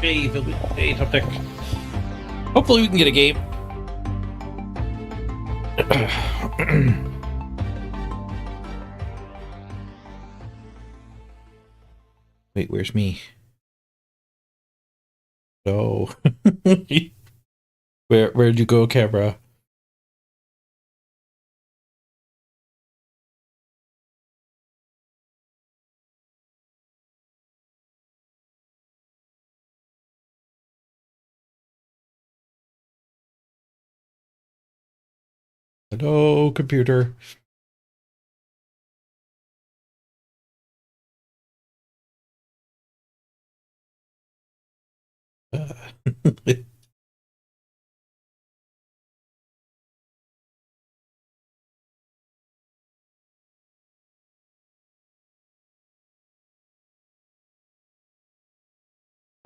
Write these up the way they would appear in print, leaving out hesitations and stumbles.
Hey, top deck. Hopefully we can get a game. Wait, where's me? No. Where'd you go, camera? Hello, computer.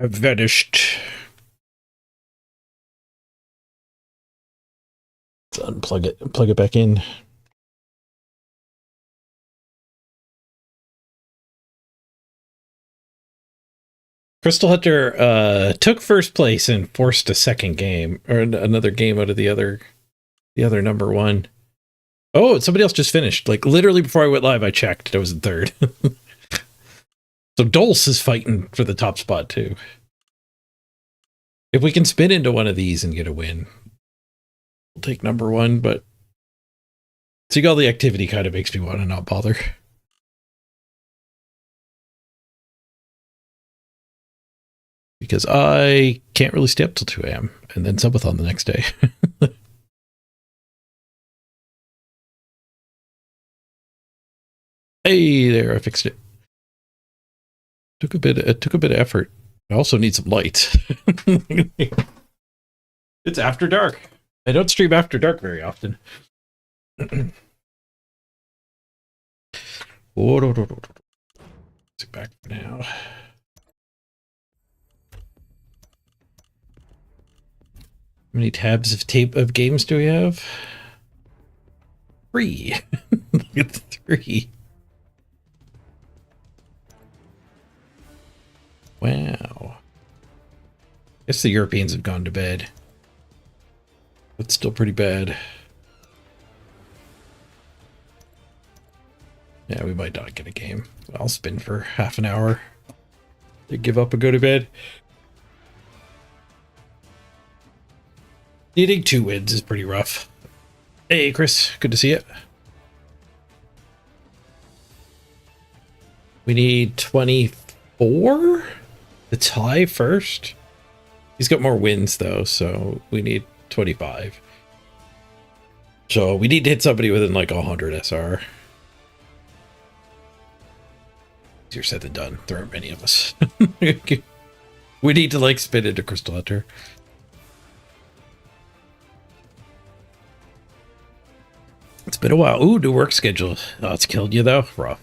I've vanished. Let's unplug it and plug it back in. Crystal Hunter took first place and forced a second game, or another game out of the other number one. Oh, somebody else just finished. Like, literally before I went live, I checked. I was in third. So Dulce is fighting for the top spot, too. If we can spin into one of these and get a win, we'll take number one, but seeing all the activity kind of makes me want to not bother. Because I can't really stay up till 2 a.m. and then subathon the next day. Hey, there, I fixed it. Took a bit of effort. I also need some light. It's after dark. I don't stream after dark very often. Sit back for now. How many tabs of tape of games do we have? 3. Look at the 3. Wow. Guess the Europeans have gone to bed. But still pretty bad. Yeah, we might not get a game. I'll spin for half an hour. They give up and go to bed. Needing 2 wins is pretty rough. Hey, Chris. Good to see you. We need 24 to tie first. He's got more wins, though, so we need 25. So we need to hit somebody within like 100 SR. Easier said than done. There aren't many of us. We need to like spin into Crystal Hunter. It's been a while. Ooh, new work schedule. Oh, it's killed you though. Rough.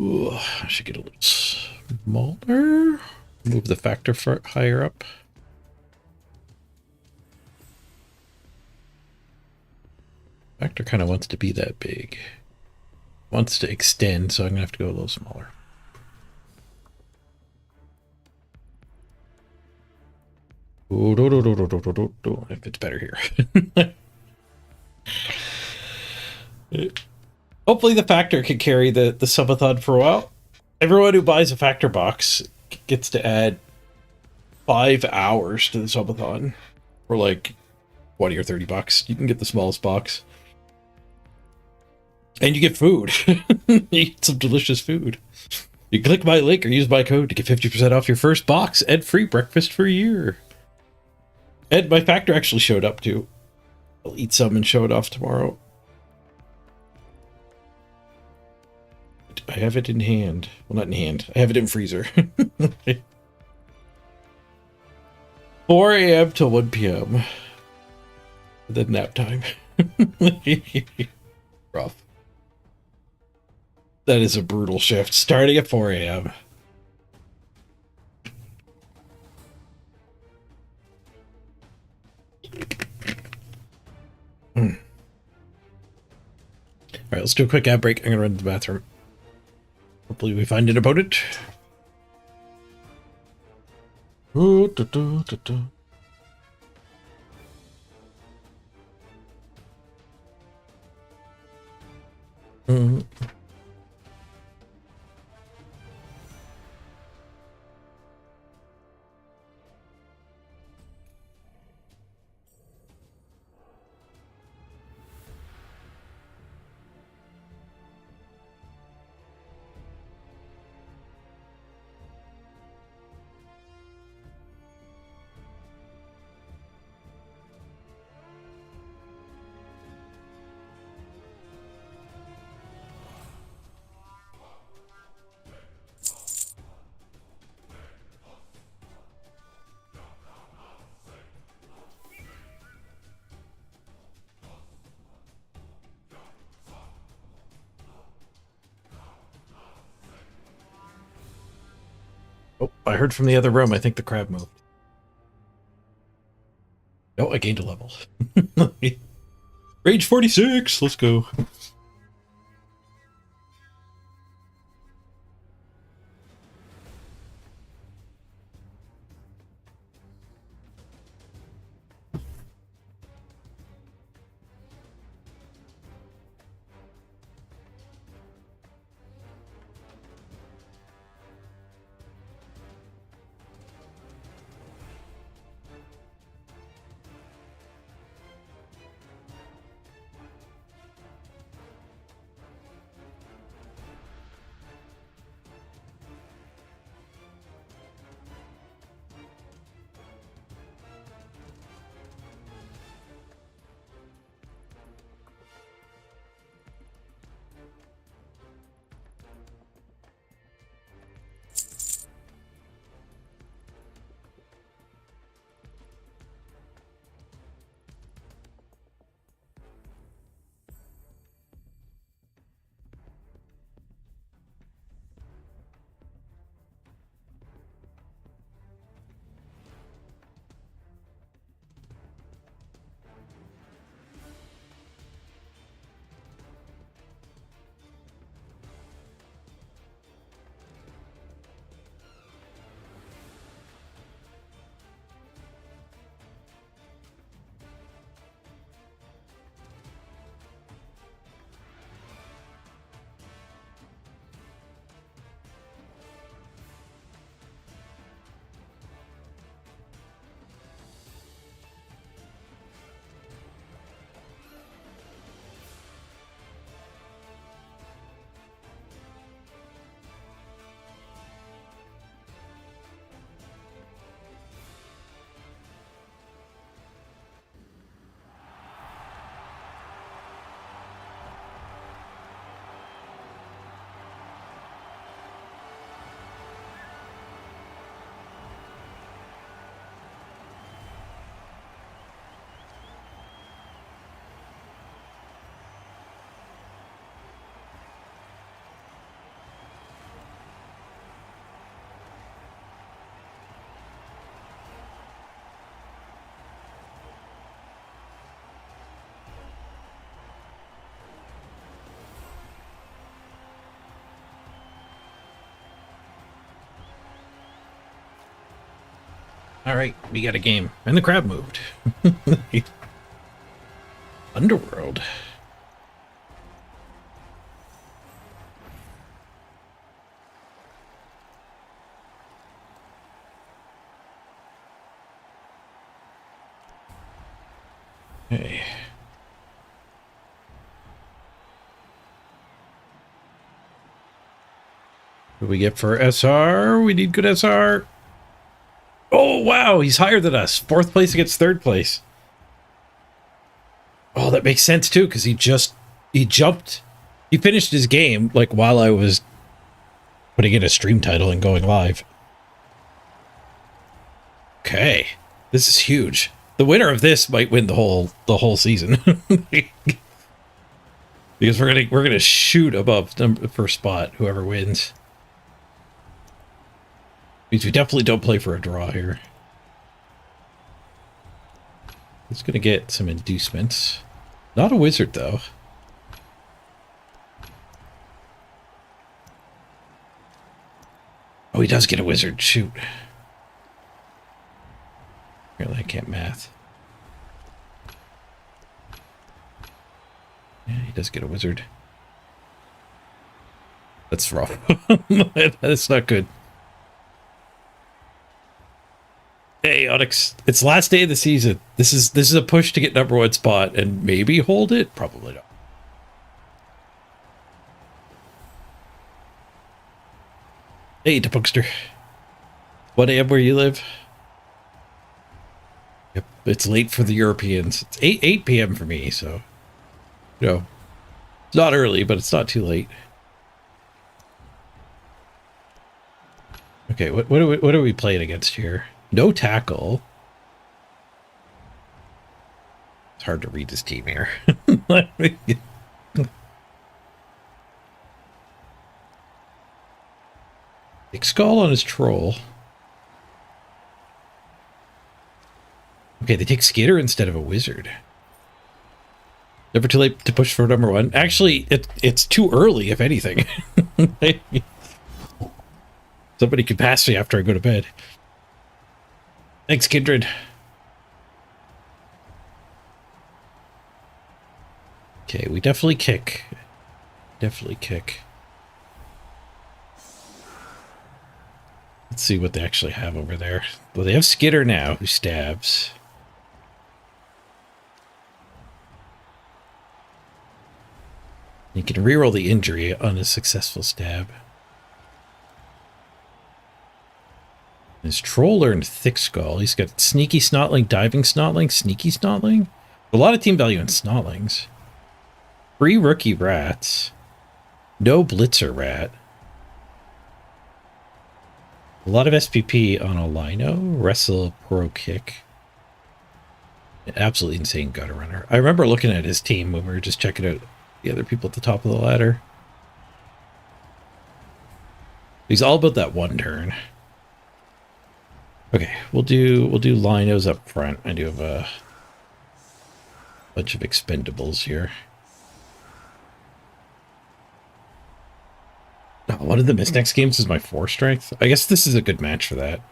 Ooh, I should get a little smaller. Move the factor higher up. Factor kind of wants to be that big. Wants to extend, so I'm gonna have to go a little smaller. Ooh, if it's better here. Hopefully the factor can carry the subathon for a while. Everyone who buys a factor box gets to add 5 hours to the subathon for like 20 or 30 bucks. You can get the smallest box. And you get food. You eat some delicious food. You click my link or use my code to get 50% off your first box and free breakfast for a year. And my factor actually showed up too. I'll eat some and show it off tomorrow. I have it in hand. Well, not in hand. I have it in freezer. 4 a.m. till 1 p.m. Then nap time. Rough. That is a brutal shift. Starting at 4 a.m. All right, let's do a quick ad break. I'm going to run to the bathroom. Hopefully we find an opponent. Ooh, da, da, da, da. Oh, I heard from the other room. I think the crab moved. Oh, I gained a level. Rage 46. Let's go. All right, we got a game. And the crab moved. Underworld. Hey. What do we get for SR? We need good SR. Oh, wow. He's higher than us. 4th place against 3rd place. Oh, that makes sense, too, because he jumped. He finished his game, like, while I was putting in a stream title and going live. Okay. This is huge. The winner of this might win the whole season. Because we're gonna shoot above the first spot, whoever wins. Means we definitely don't play for a draw here. He's gonna get some inducements. Not a wizard though. Oh, he does get a wizard. Shoot. Apparently I can't math. Yeah, he does get a wizard. That's rough. That's not good. Hey, Onyx, it's last day of the season. This is a push to get #1 spot and maybe hold it. Probably not. Hey, Depunkster. 1 a.m. where you live? Yep, it's late for the Europeans. It's 8 p.m. for me, so you know, it's not early, but it's not too late. Okay, what are we playing against here? No tackle. It's hard to read this team here. Big skull on his troll. Okay, they take Skitter instead of a wizard. Never too late to push for #1. Actually, it's too early, if anything. Somebody could pass me after I go to bed. Thanks, Kindred. Okay, we definitely kick. Definitely kick. Let's see what they actually have over there. Well, they have Skitter now, who stabs. You can reroll the injury on a successful stab. His troll learned Thick Skull. He's got Sneaky Snotling, Diving Snotling, Sneaky Snotling. A lot of team value in Snotlings. 3 Rookie Rats. No Blitzer Rat. A lot of SPP on a Lino. Wrestle, Pro Kick. An absolutely insane Gutter Runner. I remember looking at his team when we were just checking out the other people at the top of the ladder. He's all about that 1 turn. Okay, we'll do Linos up front. I do have a bunch of expendables here. Oh, one of the missed next games is my 4 strength. I guess this is a good match for that.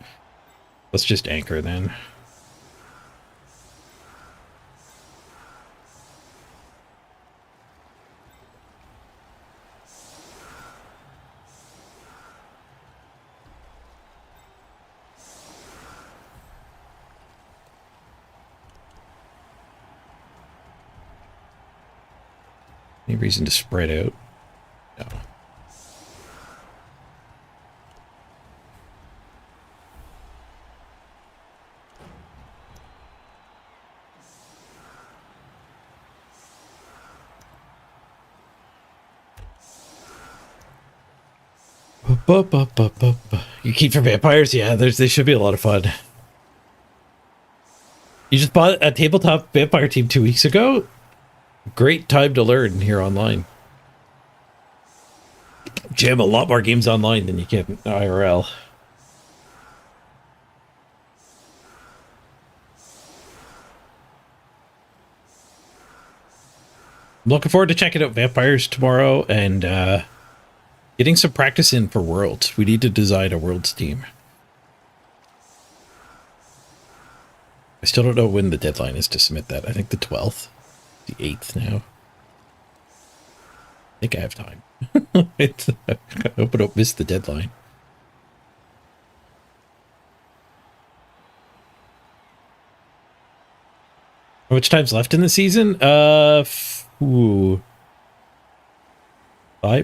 Let's just anchor then. Any reason to spread out? No. You keep for vampires? Yeah, they should be a lot of fun. You just bought a tabletop vampire team 2 weeks ago? Great time to learn here online. Jam a lot more games online than you can in IRL. I'm looking forward to checking out Vampires tomorrow and getting some practice in for Worlds. We need to design a Worlds team. I still don't know when the deadline is to submit that. I think the 12th. The 8th now. I think I have time. I hope I don't miss the deadline. How much time's left in the season? 5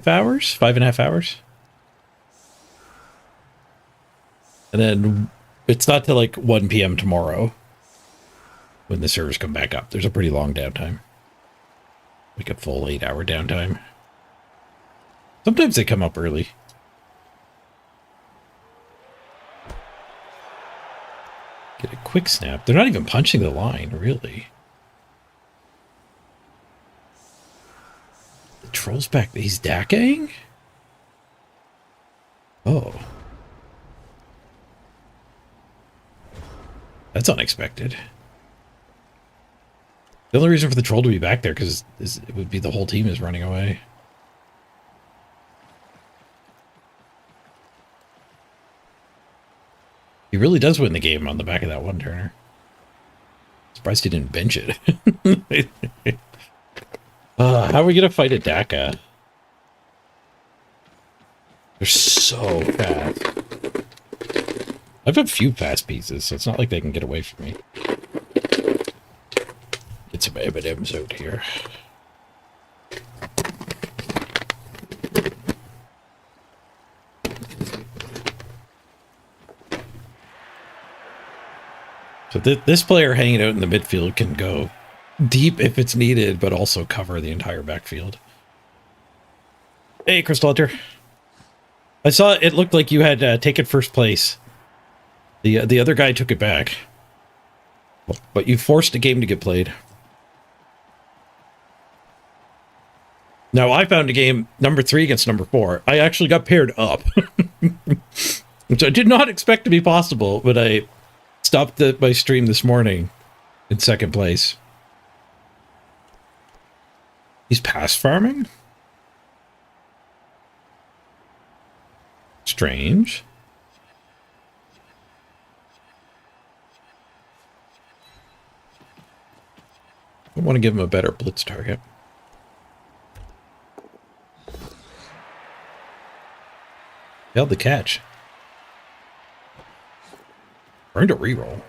hours? 5.5 hours? And then it's not till like 1 p.m. tomorrow when the servers come back up. There's a pretty long downtime. Like a full 8-hour downtime. Sometimes they come up early. Get a quick snap. They're not even punching the line, really. The troll's back. He's DACAing? Oh. That's unexpected. The only reason for the troll to be back there is it would be the whole team is running away. He really does win the game on the back of that one turner. Surprised he didn't bench it. How are we going to fight a DACA? They're so fast. I have a few fast pieces, so it's not like they can get away from me. Get some M&Ms out here. So this player hanging out in the midfield can go deep if it's needed, but also cover the entire backfield. Hey, Crystal Hunter. I saw it looked like you had taken first place. The other guy took it back. But you forced a game to get played. Now, I found a game, number 3 against number 4. I actually got paired up. Which I did not expect to be possible, but I stopped my stream this morning in 2nd place. He's pass farming? Strange. I want to give him a better blitz target. Held the catch. Earned a reroll.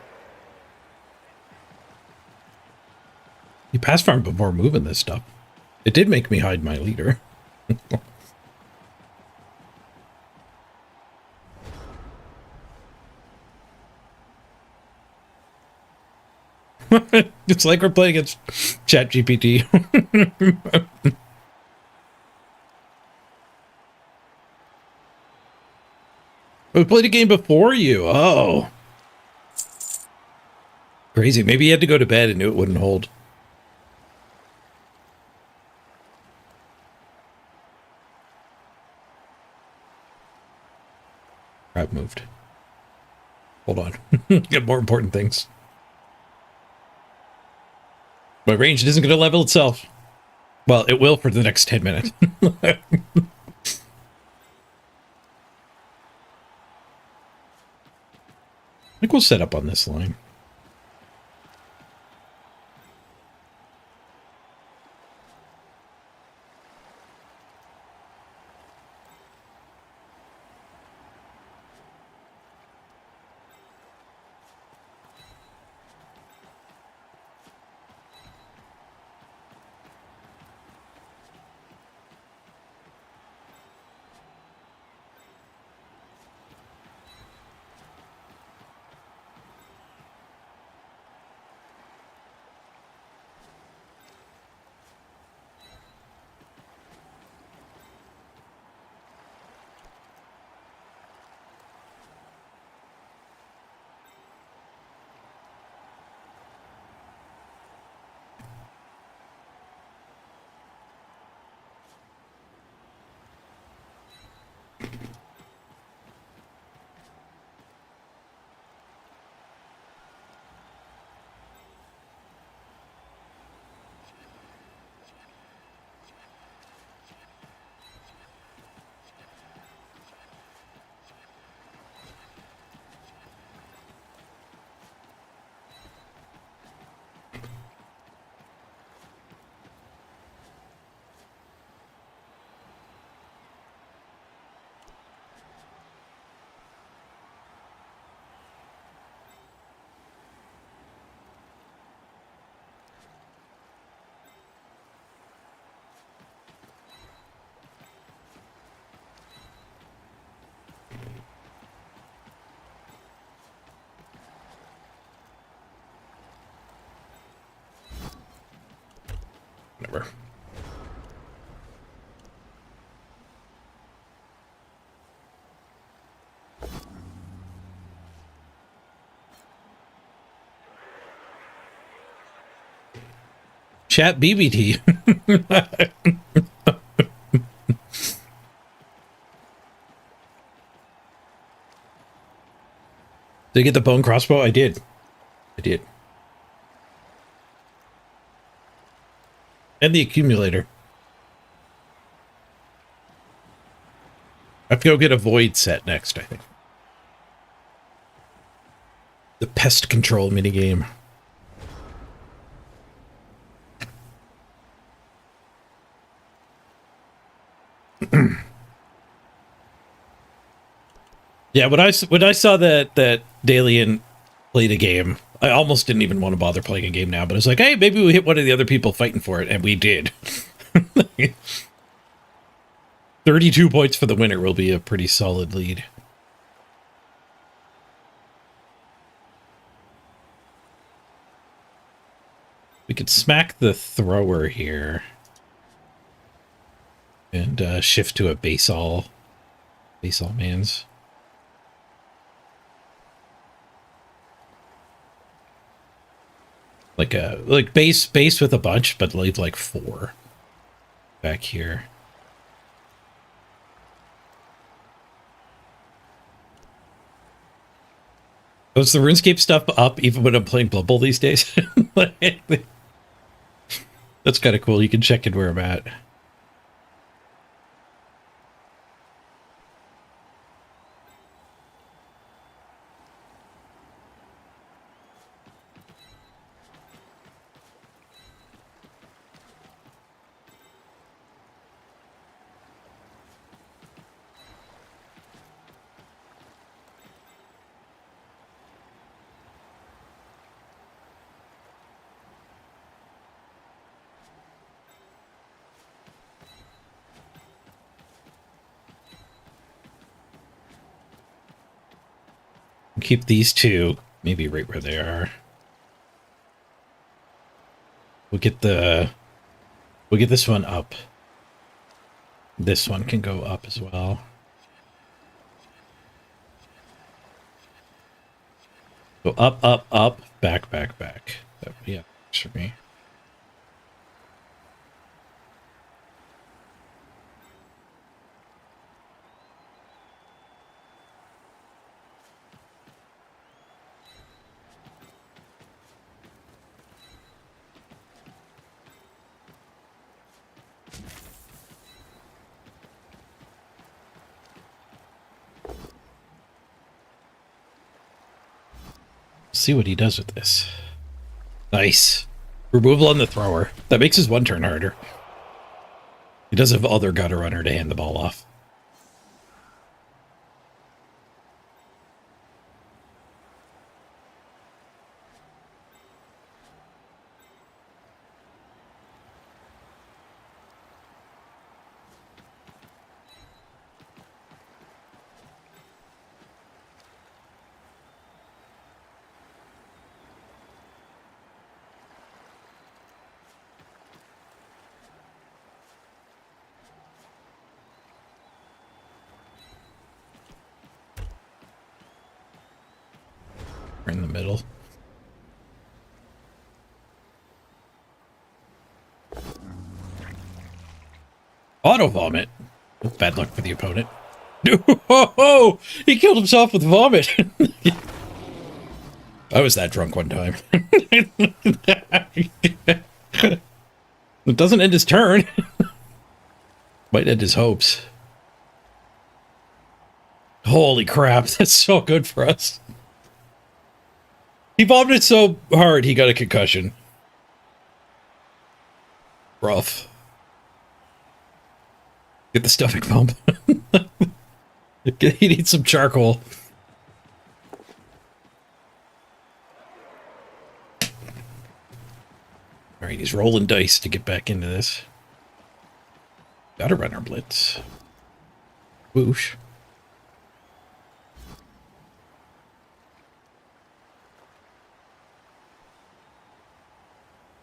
He pass farmed before moving this stuff. It did make me hide my leader. It's like we're playing against ChatGPT. We played a game before you. Oh. Crazy. Maybe he had to go to bed and knew it wouldn't hold. Crap moved. Hold on. Got more important things. My range isn't going to level itself. Well, it will for the next 10 minutes. I think we'll set up on this line. whatever. Chat BBT. Did I get the bone crossbow? I did. I did. And the accumulator. I have to go get a void set next, I think. The pest control minigame. Yeah, when I saw that Dalian played a game, I almost didn't even want to bother playing a game now, but I was like, hey, maybe we hit one of the other people fighting for it, and we did. 32 points for the winner will be a pretty solid lead. We could smack the thrower here. And shift to a basal mans. Like base with a bunch, but leave like 4 back here. Was the RuneScape stuff up even when I'm playing Blood Bowl these days? That's kind of cool. You can check in where I'm at. Keep these two maybe right where they are. We'll get this one up. This one can go up as well. Go up, up, up, back, back, back. Yeah, works for me. See what he does with this. Nice. Removal on the thrower. That makes his 1 turn harder. He does have other gutter runner to hand the ball off. In the middle. Auto vomit. Bad luck for the opponent. Oh, he killed himself with vomit. I was that drunk one time. It doesn't end his turn. Might end his hopes. Holy crap, that's so good for us. He vomited so hard he got a concussion. Rough. Get the stomach pump. He needs some charcoal. Alright, he's rolling dice to get back into this. Gotta run our blitz. Whoosh.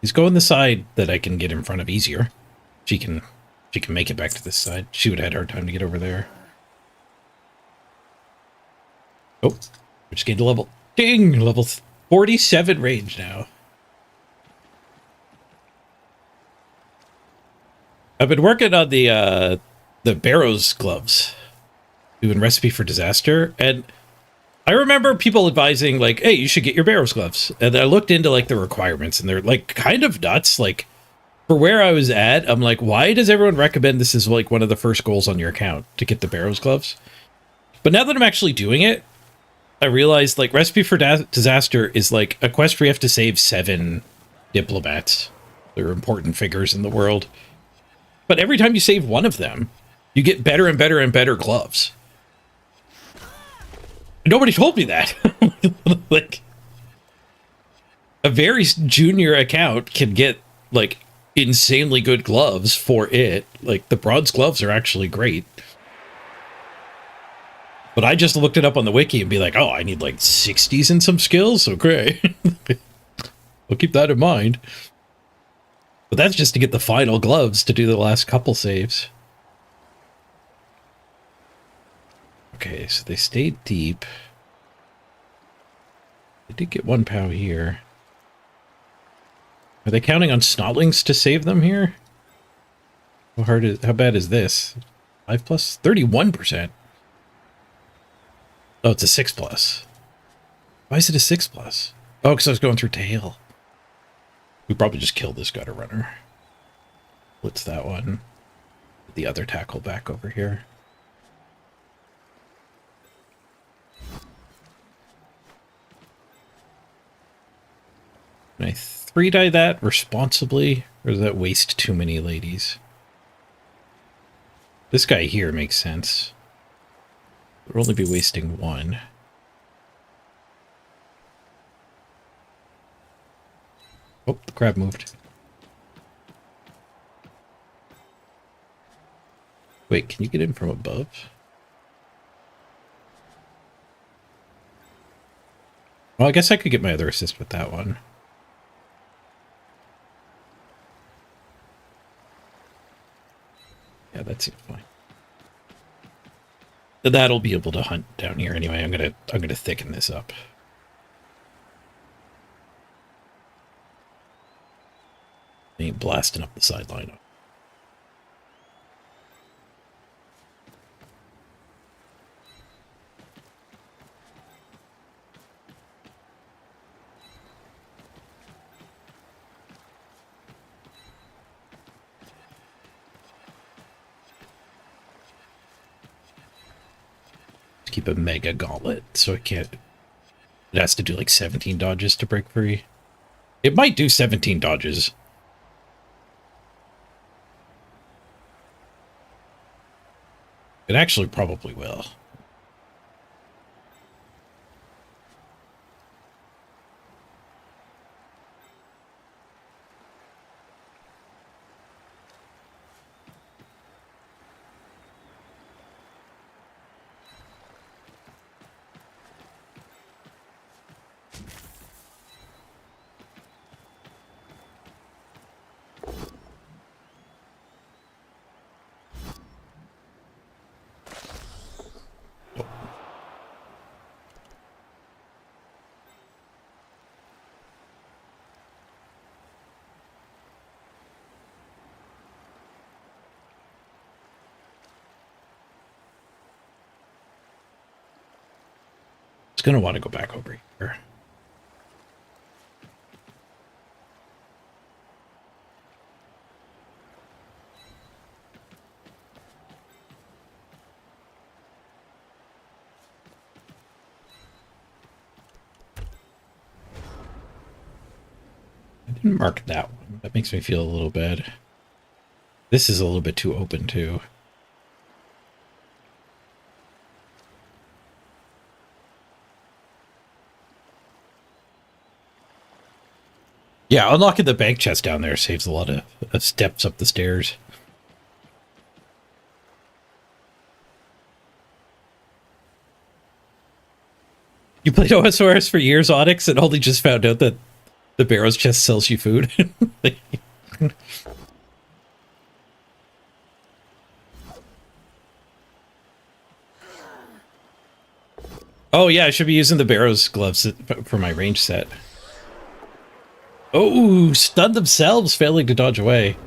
He's going the side that I can get in front of easier. She can make it back to this side. She would have had a hard time to get over there. Oh, we just gained a level. Ding! Level 47 range now. I've been working on the Barrows gloves, doing Recipe for Disaster, and I remember people advising, like, hey, you should get your Barrows gloves. And I looked into, like, the requirements, and they're, like, kind of nuts. Like, for where I was at, I'm like, why does everyone recommend this as, like, one of the first goals on your account, to get the Barrows gloves? But now that I'm actually doing it, I realized, like, Recipe for Disaster is, like, a quest where you have to save 7 diplomats. They're important figures in the world. But every time you save one of them, you get better and better and better gloves. Nobody told me that. Like, a very junior account can get, like, insanely good gloves for it. Like, the bronze gloves are actually great. But I just looked it up on the wiki and be like, oh, I need, like, 60s and some skills? Okay. I'll keep that in mind. But that's just to get the final gloves to do the last couple saves. Okay, so they stayed deep. They did get 1 POW here. Are they counting on snotlings to save them here? How bad is this? 5 plus? 31%. Oh, it's a 6 plus. Why is it a 6 plus? Oh, because I was going through tail. We probably just killed this gutter runner. What's that one? The other tackle back over here. Can I 3-die that responsibly? Or does that waste too many ladies? This guy here makes sense. We'll only be wasting 1. Oh, the crab moved. Wait, can you get in from above? Well, I guess I could get my other assist with that one. Yeah, that seems fine. That'll be able to hunt down here anyway. I'm gonna thicken this up. Ain't blasting up the sideline. Keep a mega gauntlet so it can't. It has to do like 17 dodges to break free. It might do 17 dodges. It actually probably will. It's going to want to go back over here. I didn't mark that one. That makes me feel a little bad. This is a little bit too open too. Yeah, unlocking the bank chest down there saves a lot of steps up the stairs. You played OSRS for years, Onyx, and only just found out that The Barrow's chest sells you food. Oh yeah, I should be using the Barrow's gloves for my range set. Oh, stunned themselves, failing to dodge away.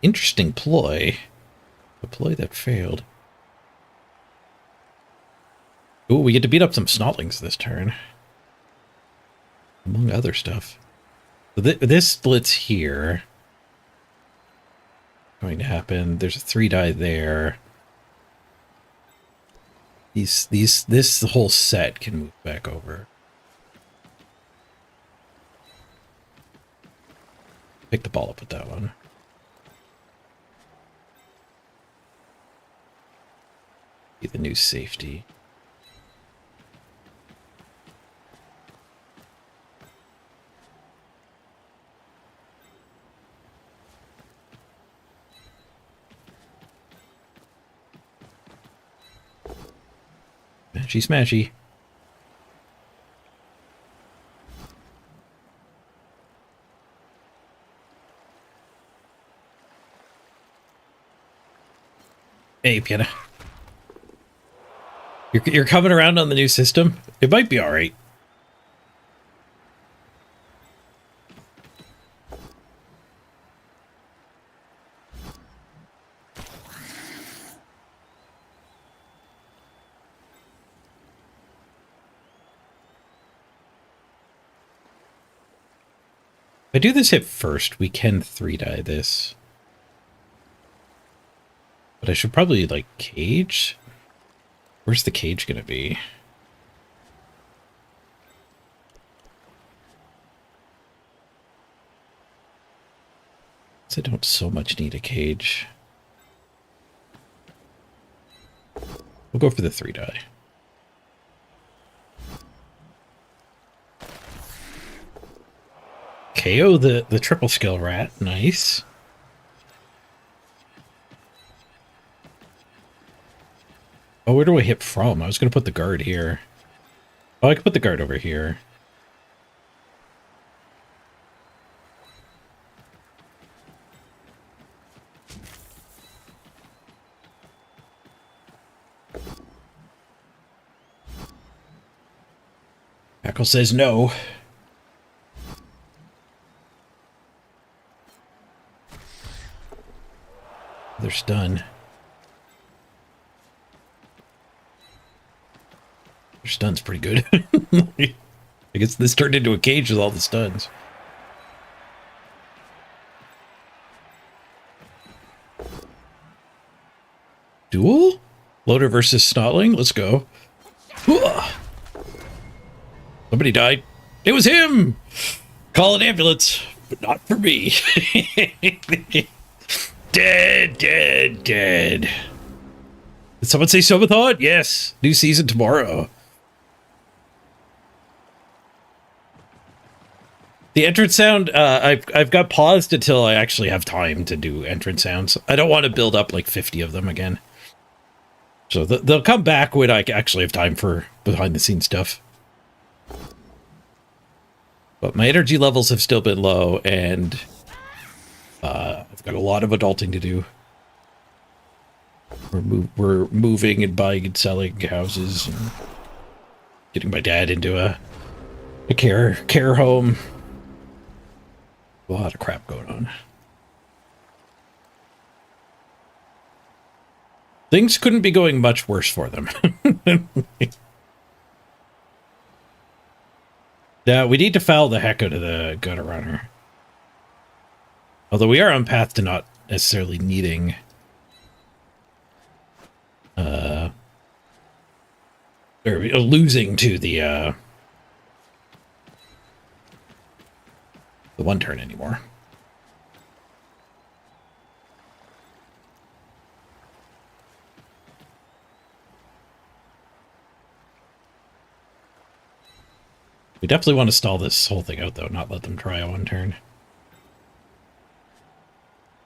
Interesting ploy. A ploy that failed. Oh, we get to beat up some Snotlings this turn. Among other stuff. So this splits here. Going to happen. There's a 3-die there. This whole set can move back over. Pick the ball up with that one. Be the new safety. Smashy, smashy. Hey, Piana. You're coming around on the new system? It might be alright. If I do this hit first, we can 3-die this. But I should probably, like, cage? Where's the cage gonna be? I don't so much need a cage. We'll go for the 3-die. KO the triple skill rat. Nice. Oh, where do I hit from? I was going to put the guard here. Oh, I could put the guard over here. Hackle says no. They're stunned. Their stun's pretty good. I guess this turned into a cage with all the stuns. Duel? Loader versus Snotling? Let's go. Somebody died. It was him! Call an ambulance, but not for me. Dead, dead, dead. Did someone say Subathon? Yes. New season tomorrow. The entrance sound, I've got paused until I actually have time to do entrance sounds. I don't want to build up like 50 of them again. So they'll come back when I actually have time for behind the scenes stuff. But my energy levels have still been low, and I've got a lot of adulting to do. We're moving and buying and selling houses, and getting my dad into a care home. A lot of crap going on. Things couldn't be going much worse for them. Yeah, we need to foul the heck out of the gutter runner. Although we are on path to not necessarily needing or losing to the one turn anymore. We definitely want to stall this whole thing out, though, not let them try a one turn.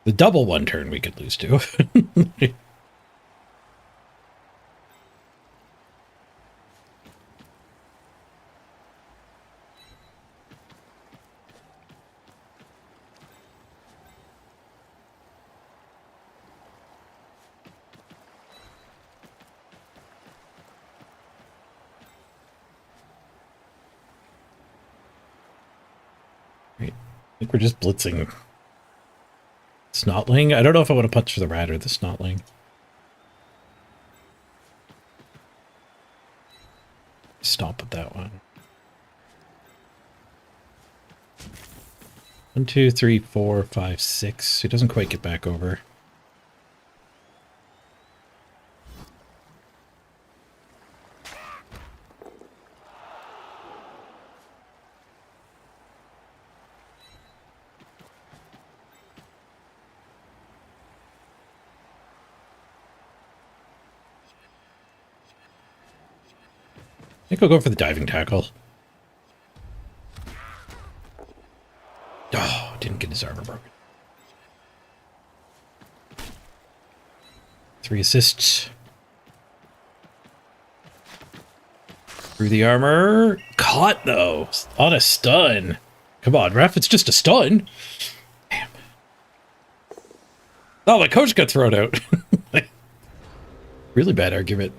The double one turn we could lose to. Right. I think we're just blitzing Snotling. I don't know if I want to punch for the rat or the Snotling. Stomp with that one. 1, 2, 3, 4, 5, 6. He doesn't quite get back over. I think I'll go for the diving tackle. Oh, didn't get his armor broken. 3 assists. Through the armor. Caught, though. On a stun. Come on, ref. It's just a stun. Damn. Oh, my coach got thrown out. Really bad argument.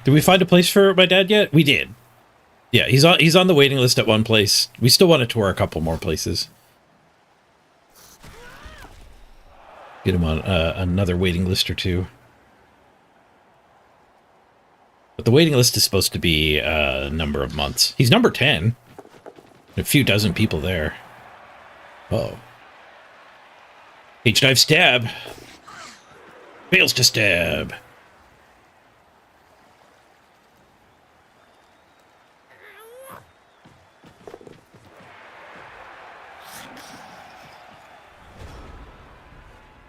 Did we find a place for my dad yet? We did. Yeah, he's on the waiting list at one place. We still want to tour a couple more places. Get him on another waiting list or two. But the waiting list is supposed to be a number of months. He's number 10. A few dozen people there. Uh-oh. H-dive stab. Fails to stab.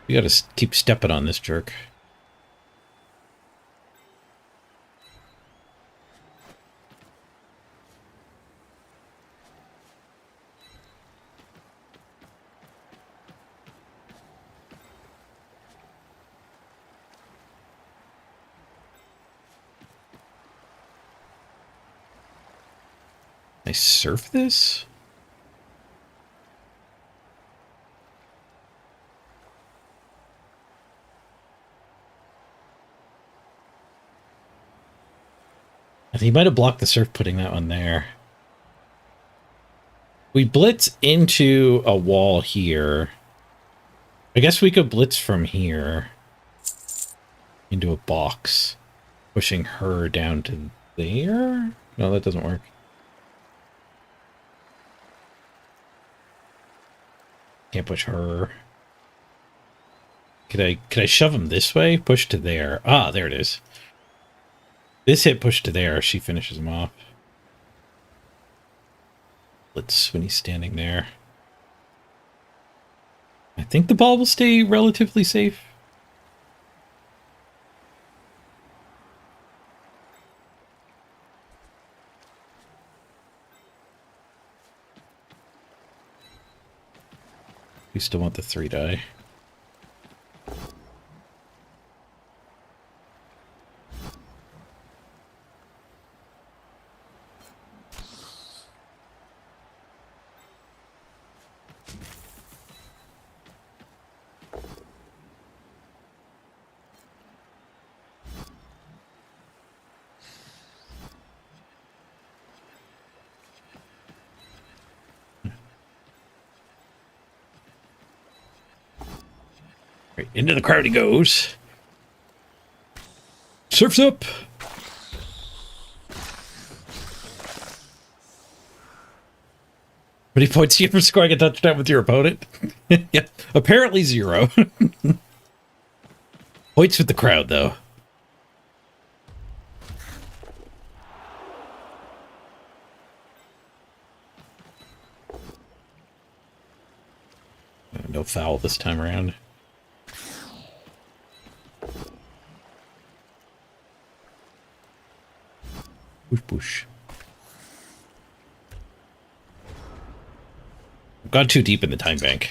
We gotta keep stepping on this jerk. I surf this? He might have blocked the surf putting that one there. We blitz into a wall here. I guess we could blitz from here into a box, pushing her down to there. No, that doesn't work. Can't push her. Could I shove him this way? Push to there. Ah, there it is. This hit push to there. She finishes him off. Blitz when he's standing there. I think the ball will stay relatively safe. We still want the 3 die. Right, into the crowd he goes. Surfs up. How many points do you get for scoring a touchdown with your opponent? Yeah, apparently 0. Points with the crowd, though. No foul this time around. Push, push. I've gone too deep in the time bank.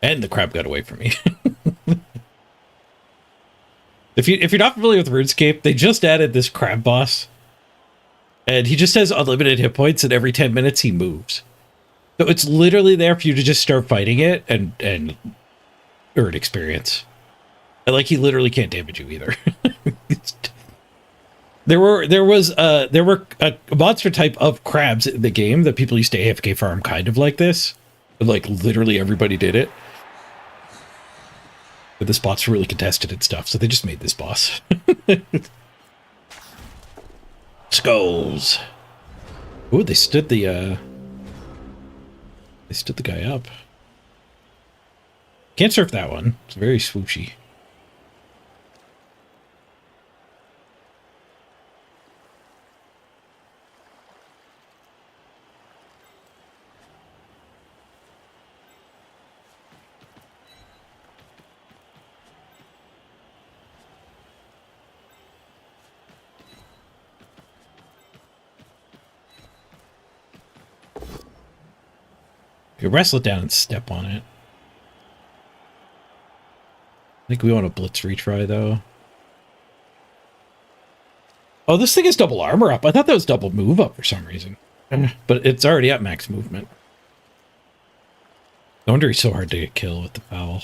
And the crab got away from me. If you're not familiar with RuneScape, they just added this crab boss, and he just has unlimited hit points, and every 10 minutes he moves. So it's literally there for you to just start fighting it and earn experience. And like he literally can't damage you either. There were a monster type of crabs in the game that people used to AFK farm kind of like this. But like literally everybody did it. But the spots were really contested and stuff, so they just made this boss. Skulls. Ooh, they stood the guy up. Can't surf that one. It's very swooshy. You wrestle it down and step on it. I think we want a blitz retry, though. Oh, this thing is double armor up. I thought that was double move up for some reason. But it's already at max movement. No wonder he's so hard to get kill with the foul.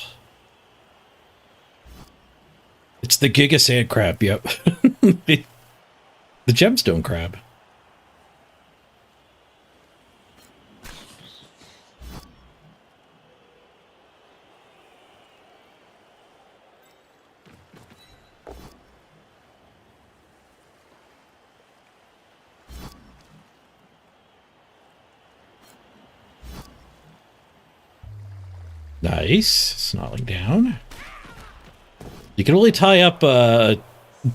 It's the Giga Sand Crab, yep. The Gemstone Crab. Nice. Snarling down. You can only tie up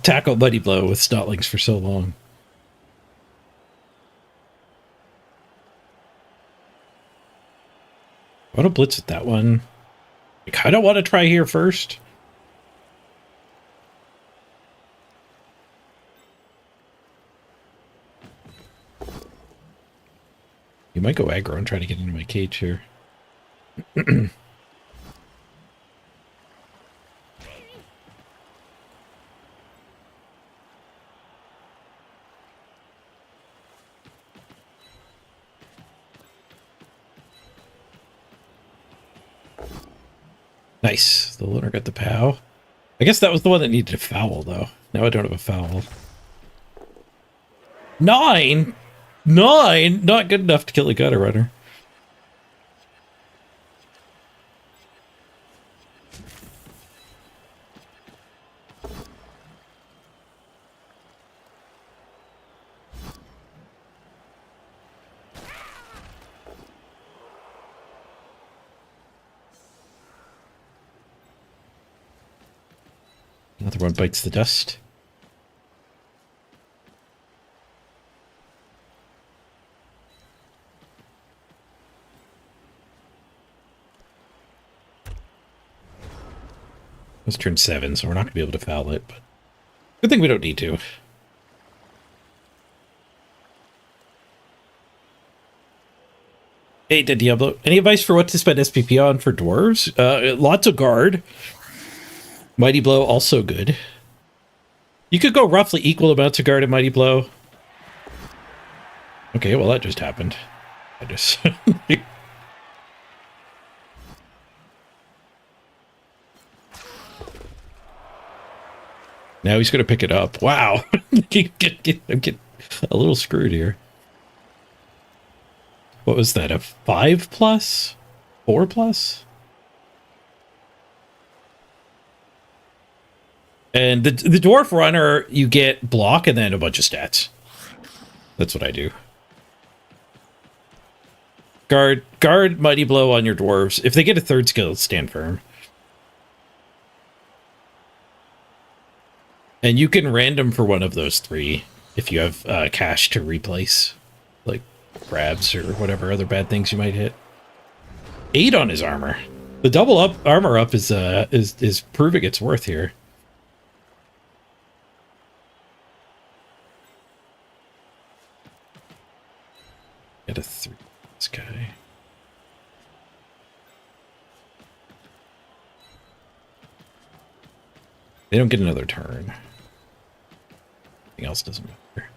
tackle Mighty Blow with Snotlings for so long. I want to blitz with that one. I kind of want to try here first. You might go aggro and try to get into my cage here. Nice. The loner got the POW. I guess that was the one that needed a foul, though. Now I don't have a foul. 9? 9? Not good enough to kill a gutter runner. Another one bites the dust. It's turn 7, so we're not going to be able to foul it, but good thing we don't need to. Hey, Diablo, any advice for what to spend SPP on for dwarves? Lots of guard. Mighty Blow, also good. You could go roughly equal amounts of guard and Mighty Blow. Okay, well, that just happened. I just... Now he's going to pick it up. Wow. I'm getting a little screwed here. What was that? A 5+? 4+? And the dwarf runner, you get block and then a bunch of stats. That's what I do. Guard Mighty Blow on your dwarves. If they get a third skill, stand firm. And you can random for one of those 3 if you have cash to replace, like crabs or whatever other bad things you might hit. 8 on his armor. The double up armor up is proving its worth here. Get a 3. This guy. They don't get another turn. Anything else doesn't matter.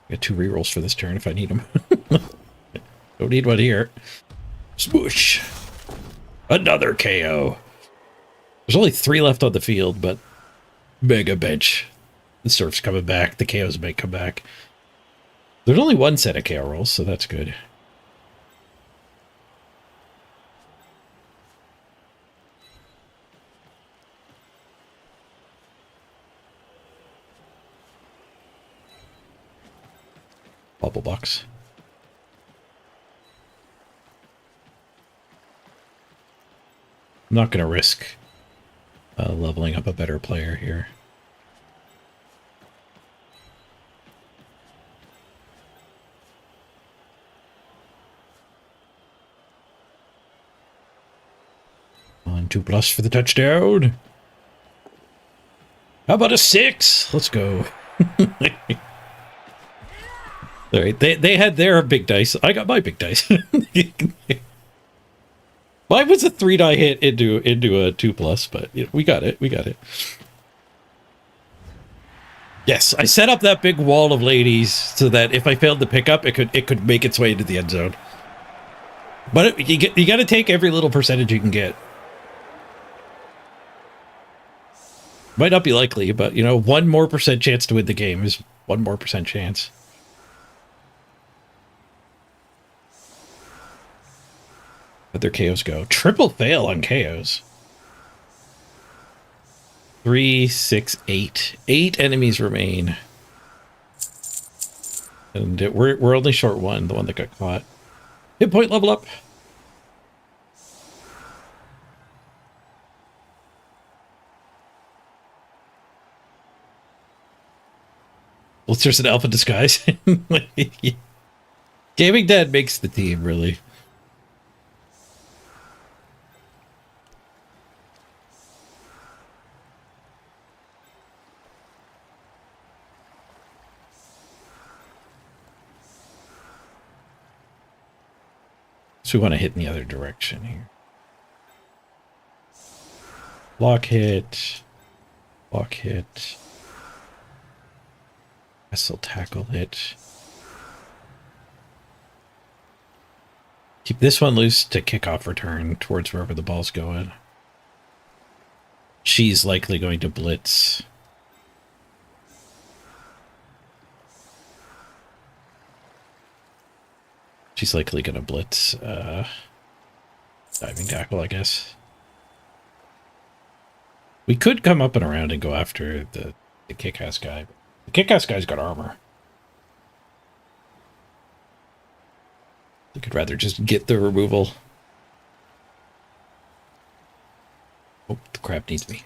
Got 2 rerolls for this turn if I need them. Don't need one here. Smoosh. Another KO. There's only 3 left on the field, but mega bench. The surf's coming back. The KOs may come back. There's only 1 set of KO rolls, so that's good. Bubble box. I'm not going to risk leveling up a better player here. On 2+ for the touchdown. How about a 6? Let's go. All right, they had their big dice. I got my big dice. Mine was a 3-die hit into a 2+, but you know, we got it. We got it. Yes, I set up that big wall of ladies so that if I failed to pick up, it could make its way into the end zone. But you got to take every little percentage you can get. Might not be likely, but you know, 1% more chance to win the game is 1% more chance. Let their KOs go. Triple fail on KOs. 3, 6, 8. 8 enemies remain. And we're only short 1, the one that got caught. Hit point level up. Blitzer's an alpha disguise. Gaming Dad makes the team, really. So we want to hit in the other direction here. Block hit. Block hit. Wrestle tackle hit. Keep this one loose to kick off return towards wherever the ball's going. She's likely going to blitz. She's likely going to blitz diving tackle, I guess. We could come up and around and go after the kick-ass guy. The kick-ass guy's got armor. I could rather just get the removal. Oh, the crab needs me.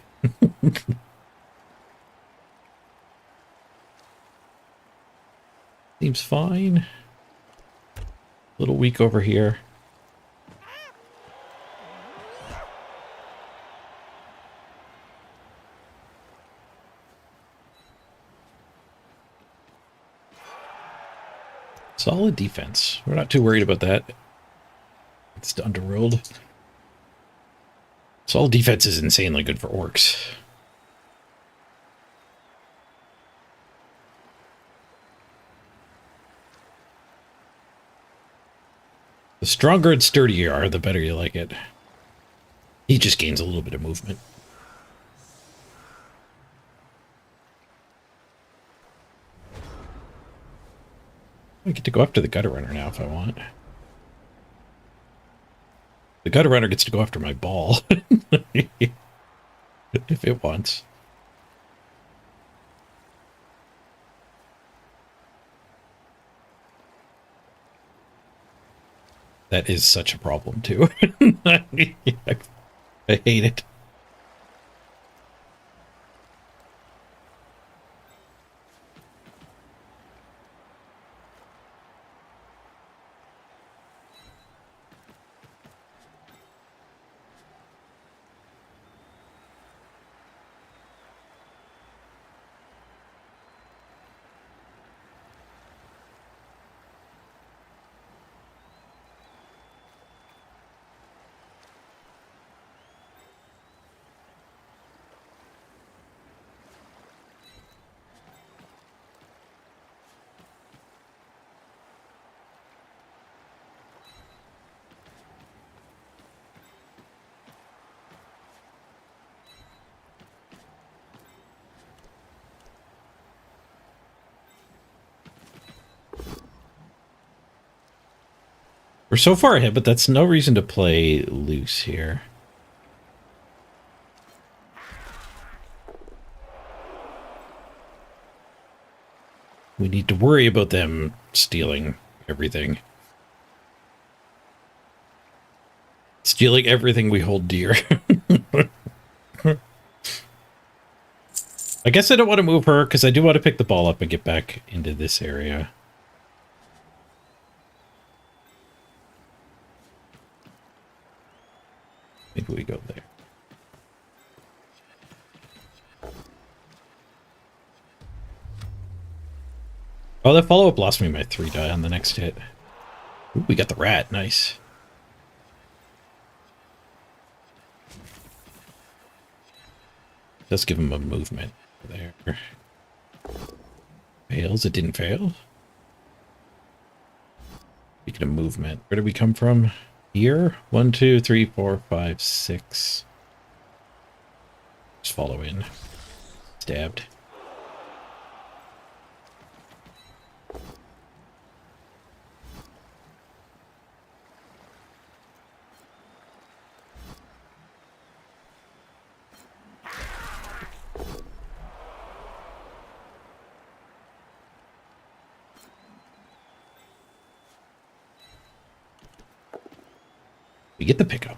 Seems fine. A little weak over here. Solid defense. We're not too worried about that. It's underruled. Solid defense is insanely good for orcs. The stronger and sturdier you are, the better you like it. He just gains a little bit of movement. I get to go after the gutter runner now if I want. The gutter runner gets to go after my ball. If it wants. That is such a problem, too. I hate it. We're so far ahead, but that's no reason to play loose here. We need to worry about them stealing everything. Stealing everything we hold dear. I guess I don't want to move her, because I do want to pick the ball up and get back into this area. Maybe we go there. Oh, that follow-up lost me my 3 die on the next hit. Ooh, we got the rat. Nice. Let's give him a movement there. Fails. It didn't fail. Speaking of movement, where did we come from? Here? 1, 2, 3, 4, 5, 6. Just follow in. Stabbed. We get the pickup.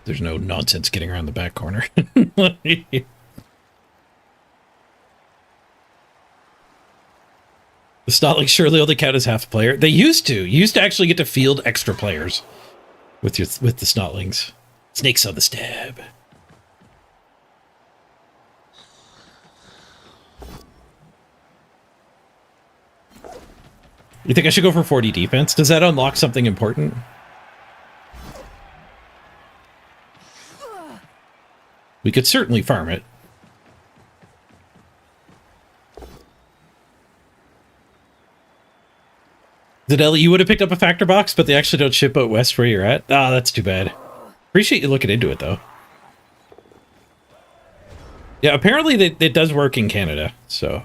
There's no nonsense getting around the back corner. The Snotlings surely only count as half a player. They used to. You used to actually get to field extra players with the Snotlings. Snakes on the stab. You think I should go for 40 defense? Does that unlock something important? We could certainly farm it. Zadeli, you would have picked up a factor box, but they actually don't ship out west where you're at. Ah, that's too bad. Appreciate you looking into it, though. Yeah, apparently it does work in Canada, so...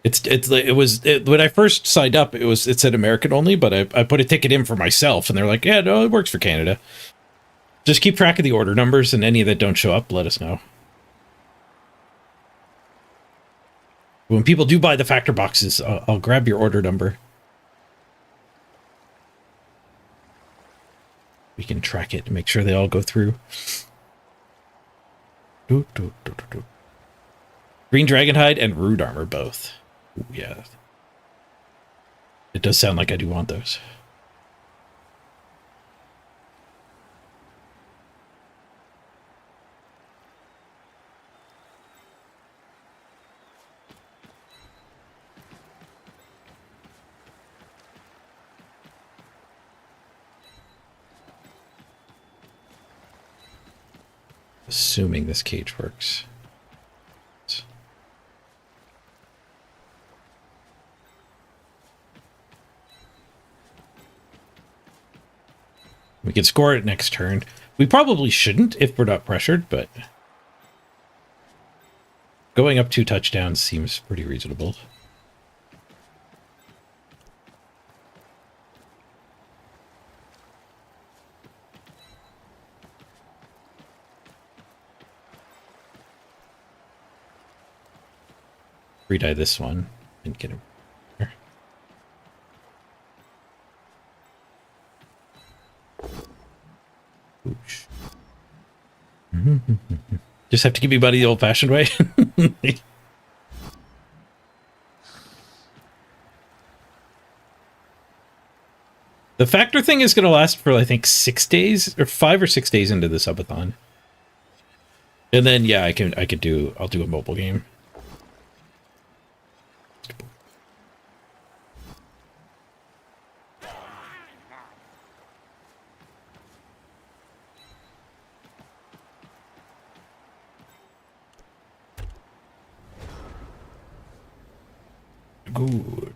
When I first signed up, it said American only, but I put a ticket in for myself, and they're like, yeah, no, it works for Canada. Just keep track of the order numbers, and any that don't show up, let us know. When people do buy the factor boxes, I'll grab your order number. We can track it and make sure they all go through. Green Dragon Hide and Rude Armor both. Ooh, yeah. It does sound like I do want those. Assuming this cage works. We can score it next turn. We probably shouldn't if we're not pressured, but going up 2 touchdowns seems pretty reasonable. Redie this one and get him. Oosh. Just have to keep me buddy the old-fashioned way. The factor thing is going to last for, I think, 6 days, or 5 or 6 days into the subathon. And then, yeah, I'll do a mobile game. Good.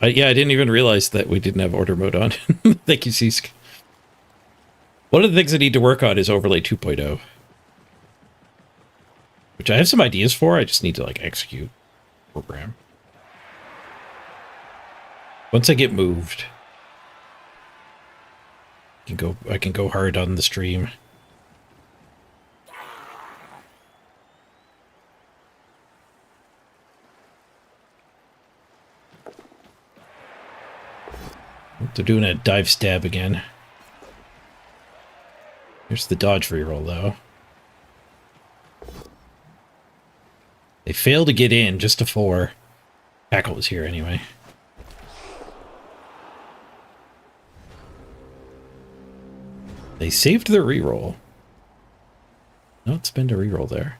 Yeah, I didn't even realize that we didn't have order mode on. Thank you, Ceask. One of the things I need to work on is overlay 2.0. Which I have some ideas for, I just need to, like, execute program. Once I get moved, I can go hard on the stream. They're doing a dive stab again. Here's the dodge reroll, though. They failed to get in, just a 4. Tackle was here anyway. They saved their reroll. No, it's been a reroll there.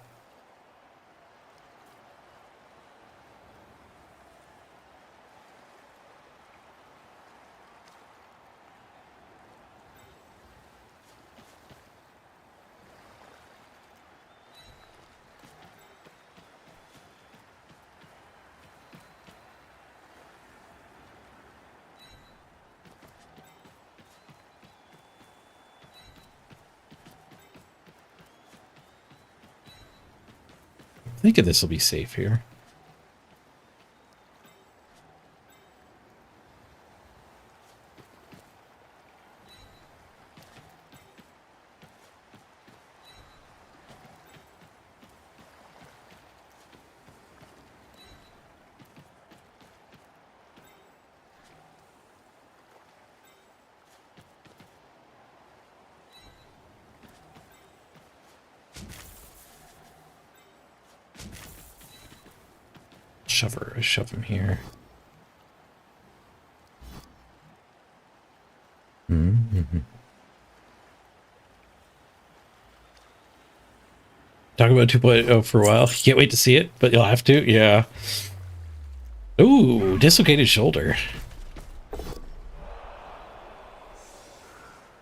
I think this will be safe here. Shove him here. Talk about 2.0 for a while. Can't wait to see it, but you'll have to. Yeah. Ooh, dislocated shoulder.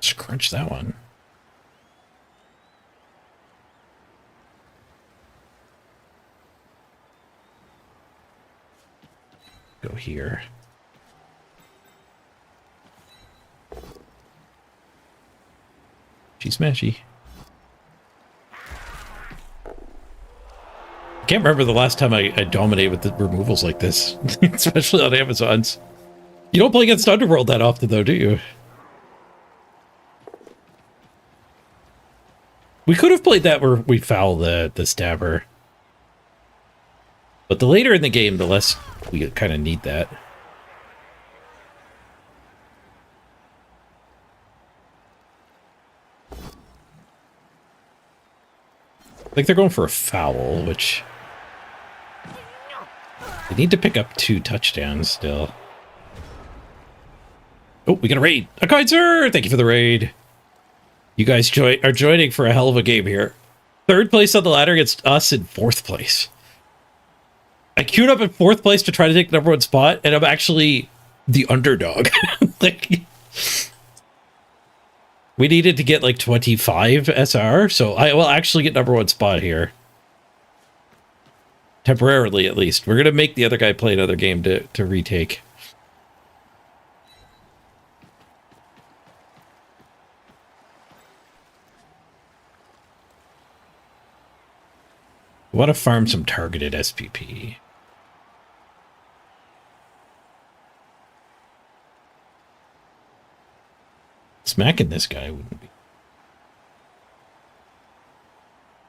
Just crunch that one. Go here. She's smashy. I can't remember the last time I dominated with the removals like this, especially on Amazons. You don't play against Underworld that often, though, do you? We could have played that where we foul the stabber. But the later in the game, the less we kind of need that. I think they're going for a foul, which... They need to pick up 2 touchdowns still. Oh, we got a raid. A Kaiser! Thank you for the raid. You guys are joining for a hell of a game here. 3rd place on the ladder against us in 4th place. I queued up in 4th place to try to take the #1 spot, and I'm actually the underdog. Like, we needed to get like 25 SR, so I will actually get #1 spot here. Temporarily, at least. We're going to make the other guy play another game to retake. I want to farm some targeted SPP. Smacking this guy wouldn't be...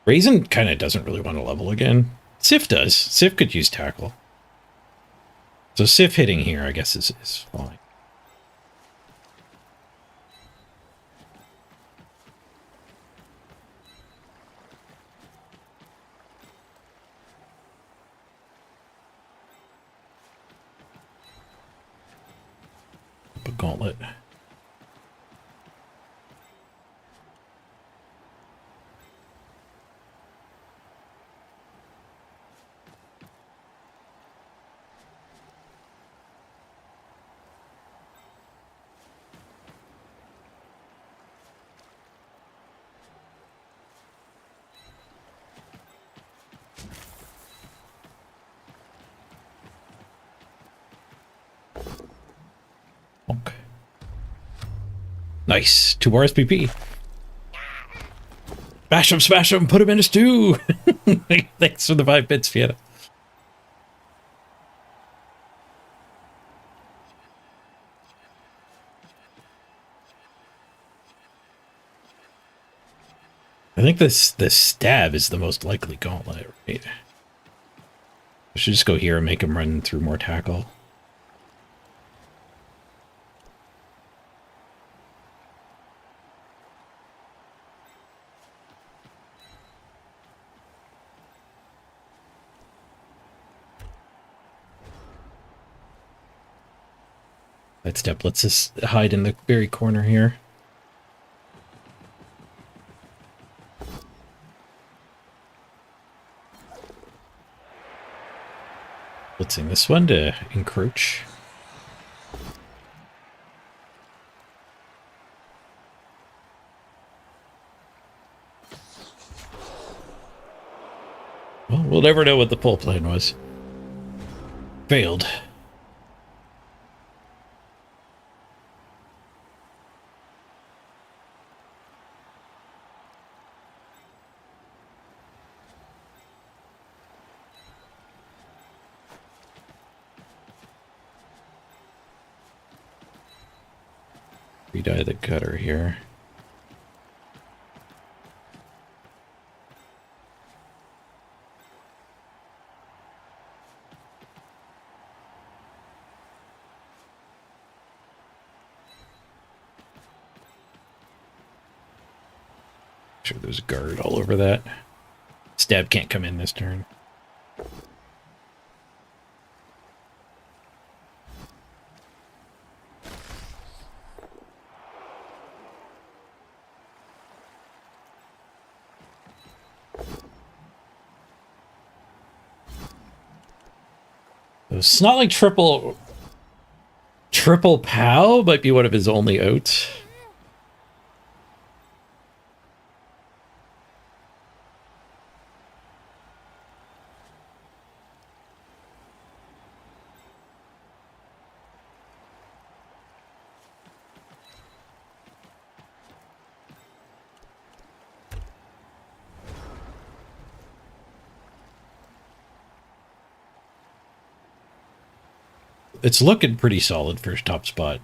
Raisin kind of doesn't really want to level again. Sif does. Sif could use tackle. So Sif hitting here, I guess, is fine. A gauntlet. Nice. 2 more SPP. Smash him, put him in a stew. Thanks for the 5 bits, Fiona. I think this stab is the most likely gauntlet, right? I should just go here and make him run through more tackle. That step lets us hide in the very corner here. Blitzing this one to encroach. Well, we'll never know what the full plan was. Failed. Die the gutter here. Sure, there's a guard all over that. Stab can't come in this turn. Snotling triple pow might be one of his only outs. It's looking pretty solid for his top spot.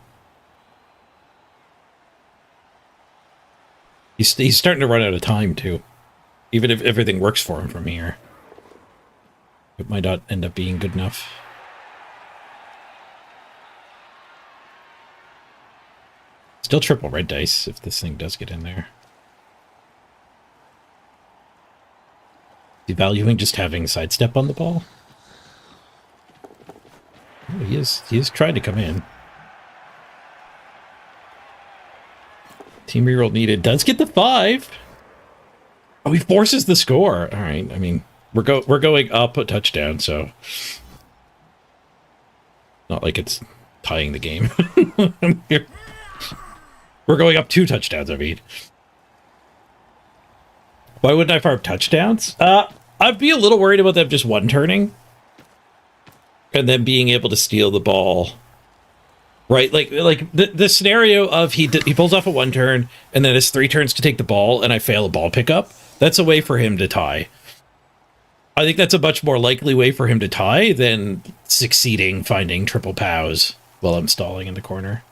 He's starting to run out of time, too. Even if everything works for him from here. It might not end up being good enough. Still triple red dice if this thing does get in there. Devaluing just having sidestep on the ball. Oh, he is trying to come in. Team reroll needed. Does get the 5. Oh, he forces the score. All right. I mean, we're going up a touchdown, so not like it's tying the game. We're going up 2 touchdowns. I mean, why wouldn't I farm touchdowns? I'd be a little worried about them just one turning. And then being able to steal the ball, right? Like the scenario of he pulls off a 1 turn and then has 3 turns to take the ball, and I fail a ball pickup. That's a way for him to tie. I think that's a much more likely way for him to tie than succeeding finding triple pows while I'm stalling in the corner.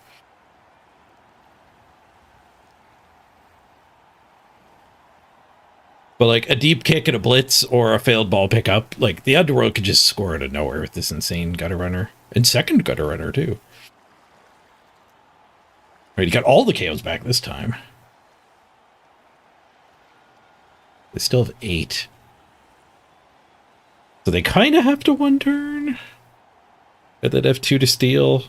But like a deep kick and a blitz or a failed ball pickup, like the Underworld could just score out of nowhere with this insane gutter runner. And second gutter runner, too. Right, he got all the KOs back this time. They still have 8. So they kind of have to 1 turn. And then have 2 to steal.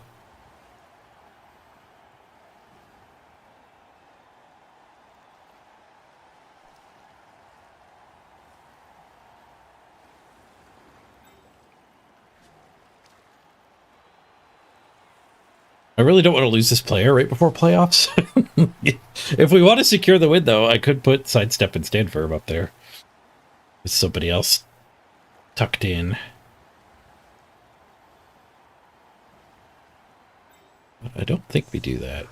I really don't want to lose this player right before playoffs. If we want to secure the win, though, I could put Sidestep and Stand Firm up there. With somebody else tucked in. I don't think we do that.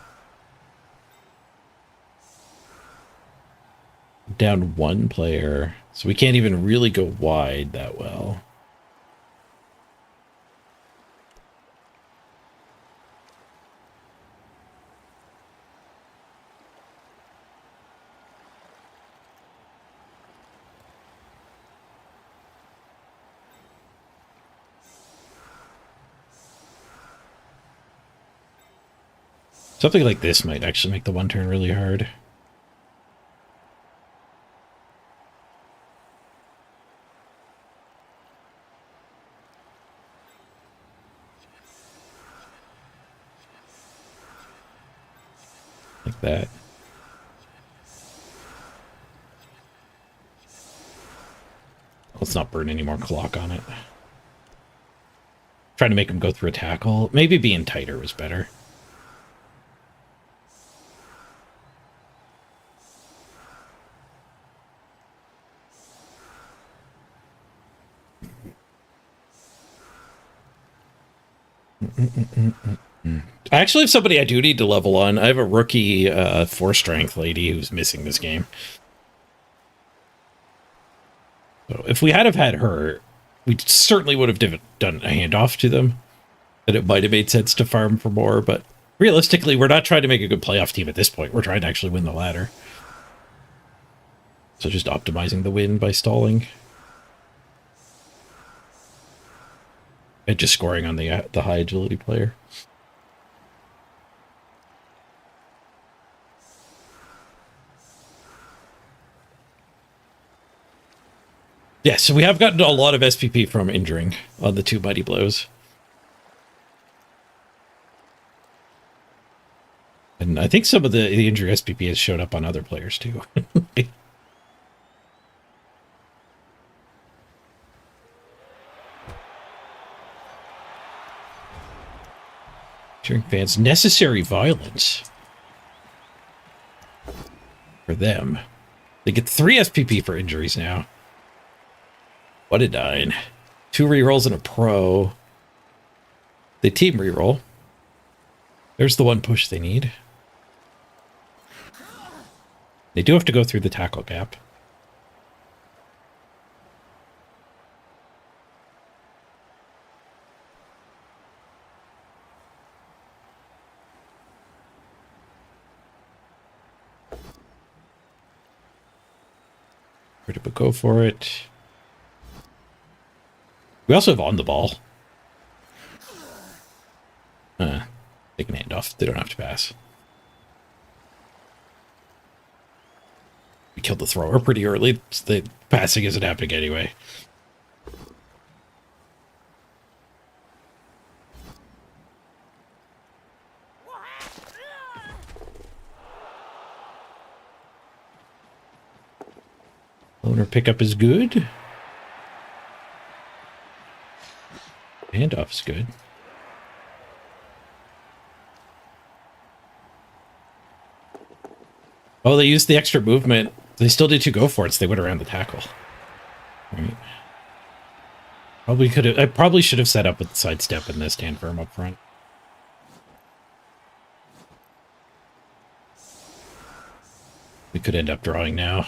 down one player, so we can't even really go wide that well. Something like this might actually make the one turn really hard. Like that. Let's not burn any more clock on it. Trying to make him go through a tackle. Maybe being tighter was better. I actually have somebody I do need to level on. I have a rookie 4-strength lady who's missing this game. So if we had her, we certainly would have done a handoff to them. And it might have made sense to farm for more, but realistically, we're not trying to make a good playoff team at this point. We're trying to actually win the ladder. So just optimizing the win by stalling. And just scoring on the high agility player. Yeah, so we have gotten a lot of SPP from injuring on the 2 mighty blows. And I think some of the injury SPP has showed up on other players too. Cheering fans, necessary violence for them. They get 3 SPP for injuries now. What a 9. 2 rerolls and a pro. They team reroll. There's the 1 push they need. They do have to go through the tackle gap. Ready to go for it. We also have on the ball. They can hand off. They don't have to pass. We killed the thrower pretty early. So the passing isn't happening anyway. Loner pickup is good. Handoff is good. Oh, they used the extra movement. They still did 2 go for it, so they went around the tackle. Right. I probably should have set up with the sidestep and the stand firm up front. We could end up drawing now.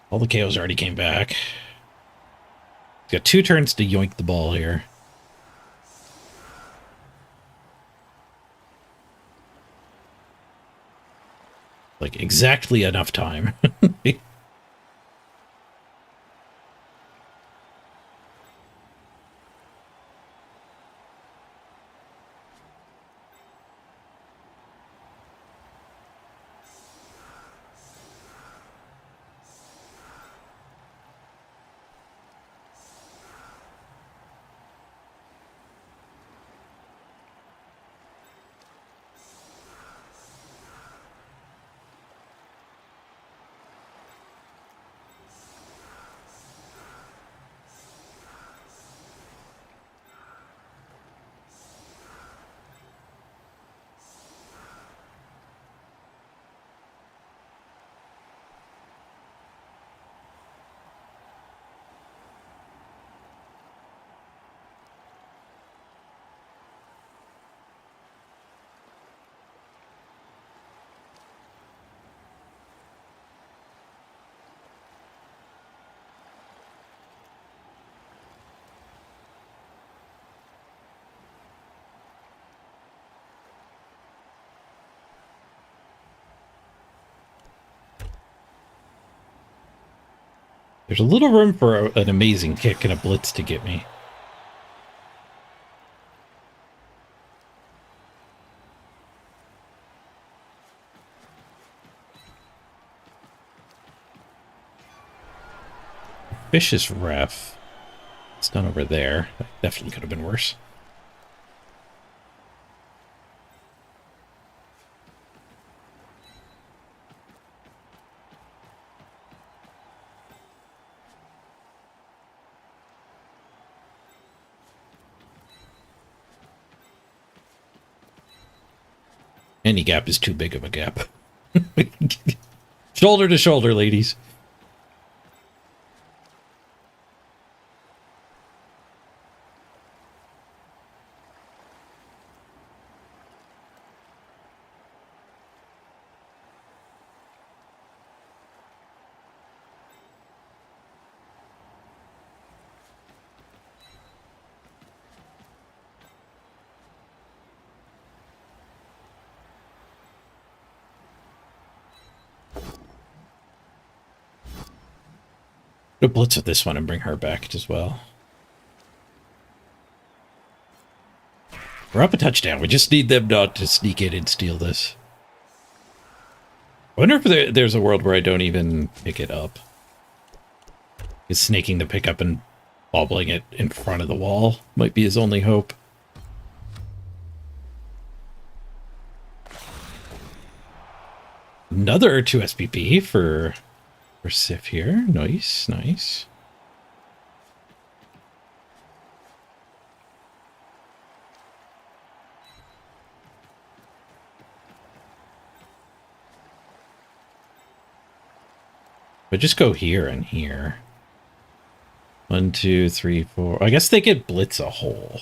All the KOs already came back. He's got 2 turns to yoink the ball here. Like, exactly enough time. There's a little room for an amazing kick and a blitz to get me. Vicious ref. It's done over there. That definitely could have been worse. Any gap is too big of a gap. Shoulder to shoulder, ladies. Go blitz with this one and bring her back as well. We're up a touchdown. We just need them not to sneak in and steal this. I wonder if there's a world where I don't even pick it up. Is snaking the pickup and bobbling it in front of the wall might be his only hope. Another 2 SPP for Sif here. Nice, nice. But just go here and here. 1, 2, 3, 4. I guess they could blitz a hole.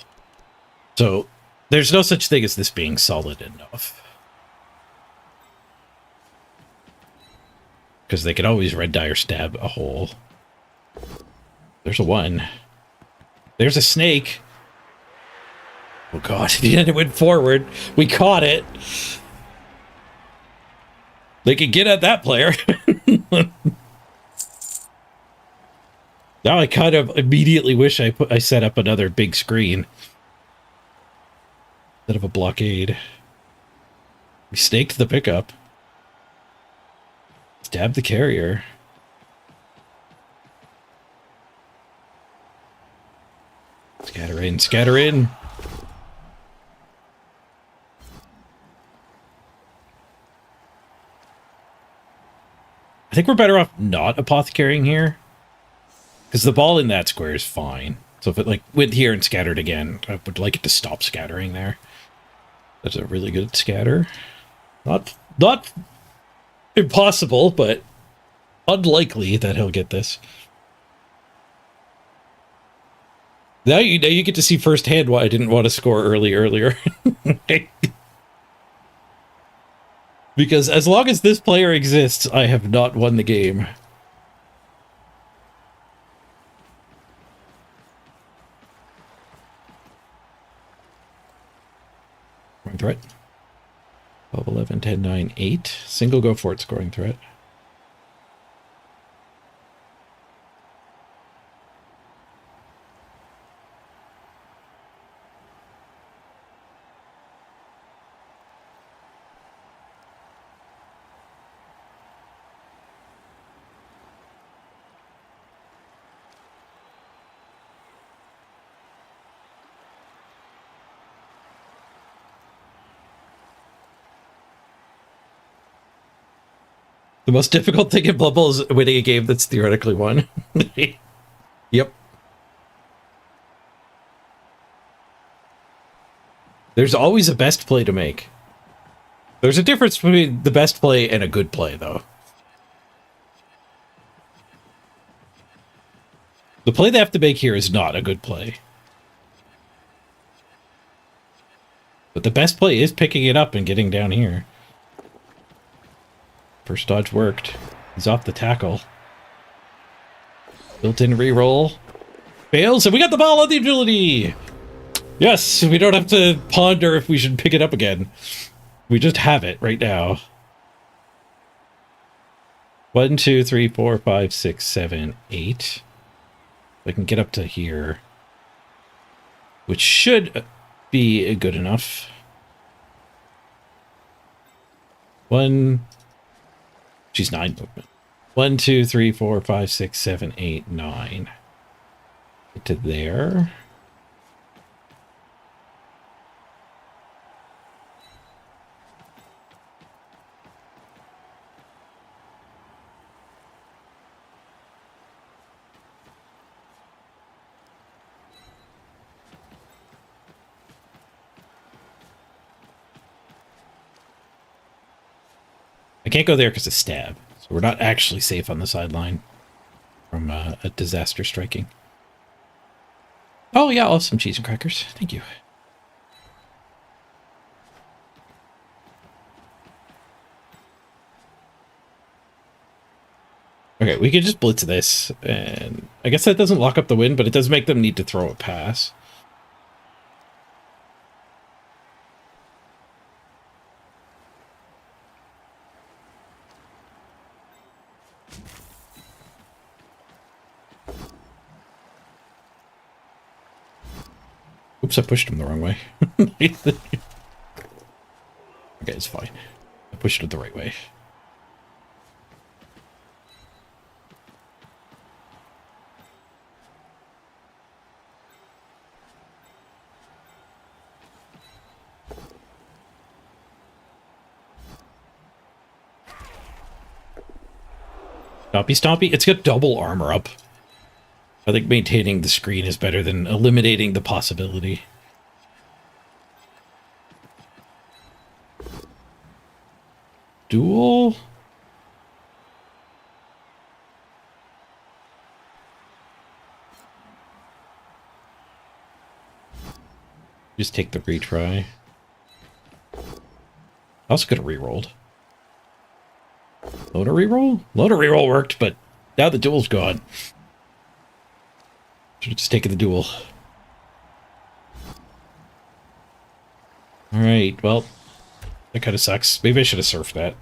So there's no such thing as this being solid enough. Because they could always red die or stab a hole. There's a 1. There's a snake. Oh god, it went forward. We caught it. They could get at that player. Now I kind of immediately wish I set up another big screen instead of a blockade. We staked the pickup. Stab the carrier. Scatter in, scatter in. I think we're better off not apothecarying here. Because the ball in that square is fine. So if it like went here and scattered again, I would like it to stop scattering there. That's a really good scatter. Not impossible, but unlikely that he'll get this. Now you get to see firsthand why I didn't want to score earlier. Because as long as this player exists, I have not won the game. Scoring threat. 12, 11, 10, 9, 8. Single go for it scoring threat. The most difficult thing in Blood Bowl is winning a game that's theoretically won. Yep. There's always a best play to make. There's a difference between the best play and a good play, though. The play they have to make here is not a good play. But the best play is picking it up and getting down here. First dodge worked. He's off the tackle. Built-in reroll. Fails, and we got the ball on the agility! Yes, we don't have to ponder if we should pick it up again. We just have it right now. 1, 2, 3, 4, 5, 6, 7, 8. I can get up to here, which should be good enough. 1. She's 9 movement. 1, 2, 3, 4, 5, 6, 7, 8, 9. Get to there. I can't go there because of stab, so we're not actually safe on the sideline from a disaster striking. Oh yeah, I'll have some cheese and crackers. Thank you. Okay, we can just blitz this, and I guess that doesn't lock up the win, but it does make them need to throw a pass. Oops, I pushed him the wrong way. Okay, it's fine. I pushed it the right way. Stompy Stompy, it's got double armor up. I think maintaining the screen is better than eliminating the possibility. Duel? Just take the retry. I also could have rerolled. Loader reroll? Loader reroll worked, but now the duel's gone. Should have just taken the duel. Alright, well, that kind of sucks. Maybe I should have surfed that.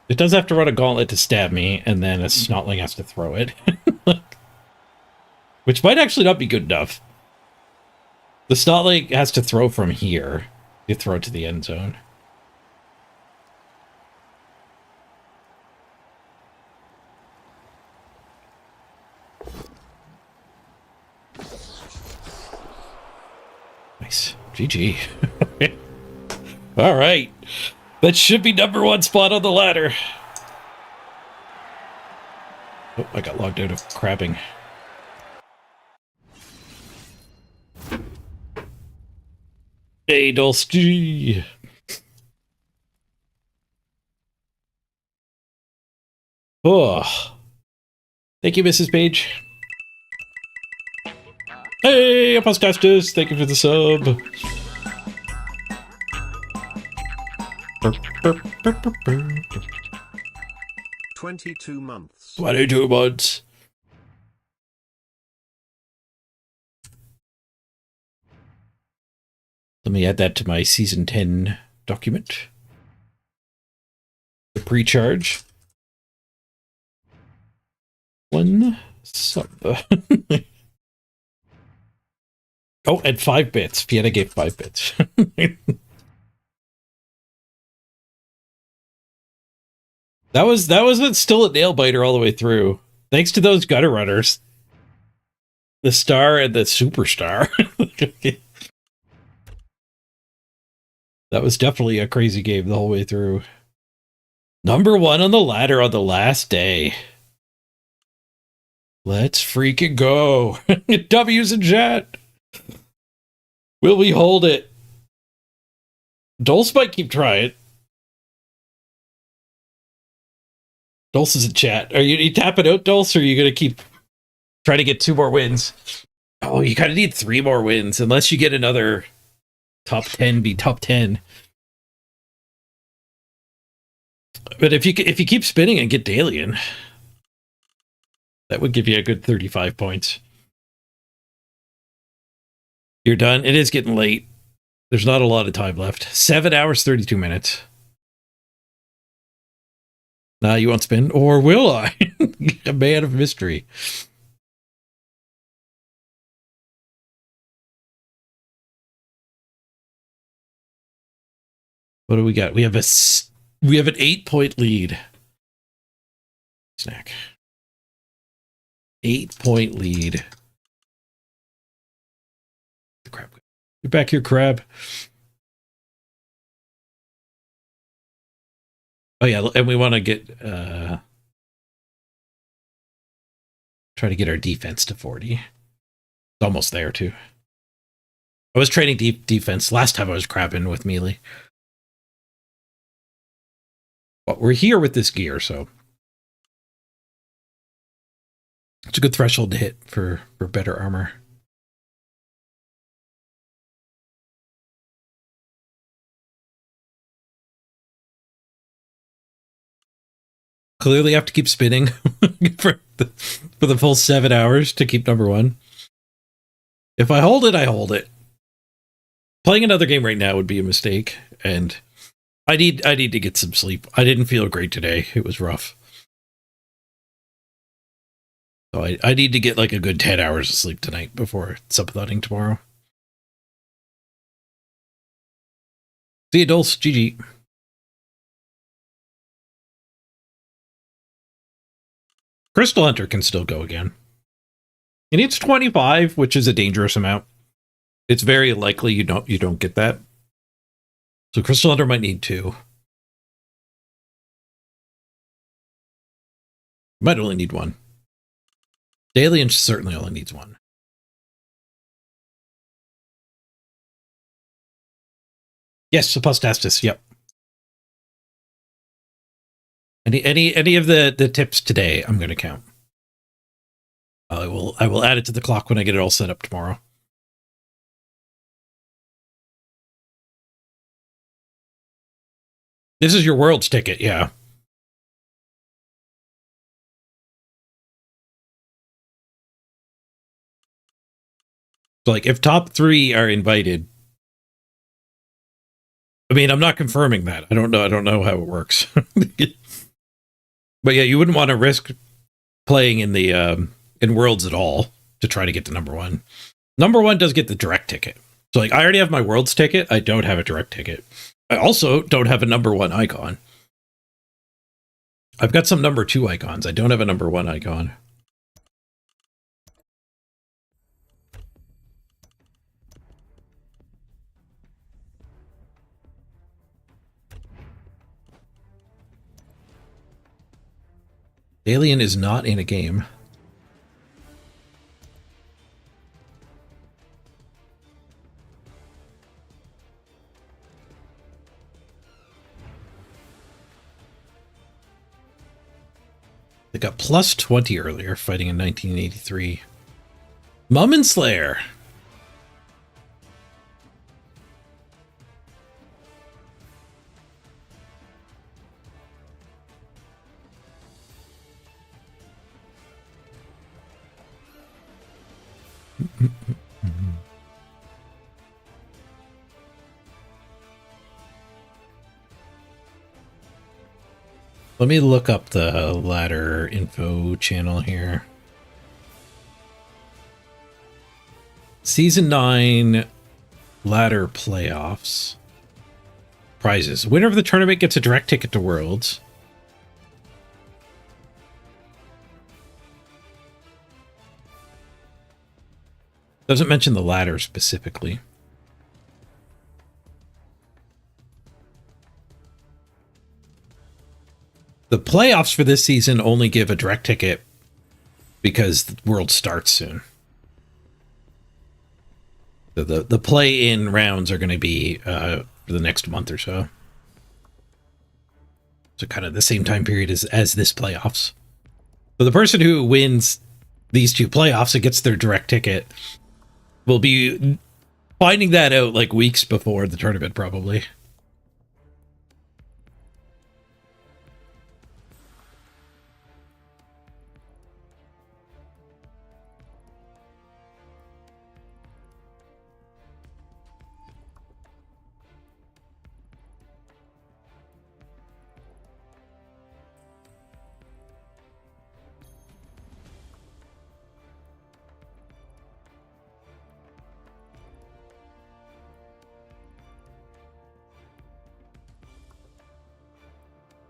It does have to run a gauntlet to stab me, and then a snotling has to throw it. Which might actually not be good enough. The snotling has to throw from here. You throw it to the end zone. Nice. GG. All right. That should be #1 spot on the ladder. Oh, I got logged out of crabbing. Hey, Dolsky. Oh. Thank you, Mrs. Page. Hey, Apostastus, thank you for the sub. 22 months. 22 months. Let me add that to my season 10 document. The pre-charge. 1 sub. Oh, and 5 bits. Fietta gave 5 bits. That was still a nail biter all the way through. Thanks to those gutter runners. The star and the superstar. That was definitely a crazy game the whole way through. #1 on the ladder on the last day. Let's freaking go. W's in chat. Will we hold it? Dulce might keep trying. Dulce is in chat. Are you tapping out, Dulce, or are you going to keep trying to get 2 more wins? Oh, you kind of need 3 more wins, unless you get another top 10 be top 10. But if you keep spinning and get Dalian, that would give you a good 35 points. You're done. It is getting late. There's not a lot of time left. 7 hours, 32 minutes. Nah, you won't spin, or will I? A man of mystery. What do we got? We have an 8-point lead. Snack. 8-point lead. Crab. Get back here, crab. Oh yeah, and we want to get try to get our defense to 40. It's almost there too. I was training defense last time I was crabbing with melee. But we're here with this gear, so it's a good threshold to hit for better armor. Clearly have to keep spinning for the full 7 hours to keep number 1. If I hold it, I hold it. Playing another game right now would be a mistake, and I need to get some sleep. I didn't feel great today. It was rough. So I need to get like a good 10 hours of sleep tonight before subathoning tomorrow. See you, Dulce. GG. Crystal Hunter can still go again. It needs 25, which is a dangerous amount. It's very likely you don't get that. So Crystal Hunter might need 2. Might only need 1. Alien certainly only needs 1. Yes, Apostastis, yep. Any of the tips today, I'm going to count. I will add it to the clock when I get it all set up tomorrow. This is your world's ticket, yeah. So like if top 3 are invited, I mean, I'm not confirming that. I don't know how it works. But yeah, you wouldn't want to risk playing in the in Worlds at all to try to get to number 1. Number 1 does get the direct ticket. So like I already have my Worlds ticket. I don't have a direct ticket. I also don't have a number 1 icon. I've got some number 2 icons. I don't have a number 1 icon. Alien is not in a game. They got plus 20 earlier, fighting in 1983. Mummin Slayer. Let me look up the ladder info channel here. Season 9 ladder playoffs. Prizes. Winner of the tournament gets a direct ticket to Worlds. Doesn't mention the ladder specifically. The playoffs for this season only give a direct ticket because the World starts soon. So the play-in rounds are going to be for the next month or so. So kind of the same time period as this playoffs. So the person who wins these 2 playoffs and gets their direct ticket will be finding that out like weeks before the tournament, probably.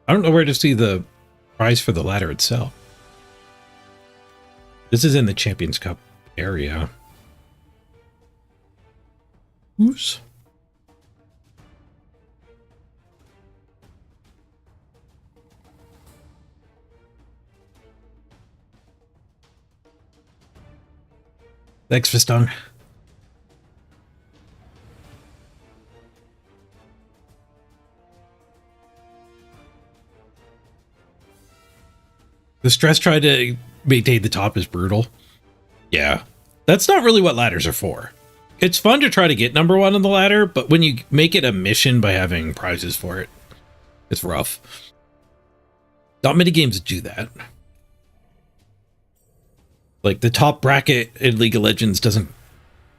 I don't know where to see the prize for the ladder itself. This is in the Champions Cup area. Oops. Thanks, Fistung. The stress trying to maintain the top is brutal. Yeah. That's not really what ladders are for. It's fun to try to get number one on the ladder, but when you make it a mission by having prizes for it, it's rough. Not many games do that. Like, the top bracket in League of Legends doesn't...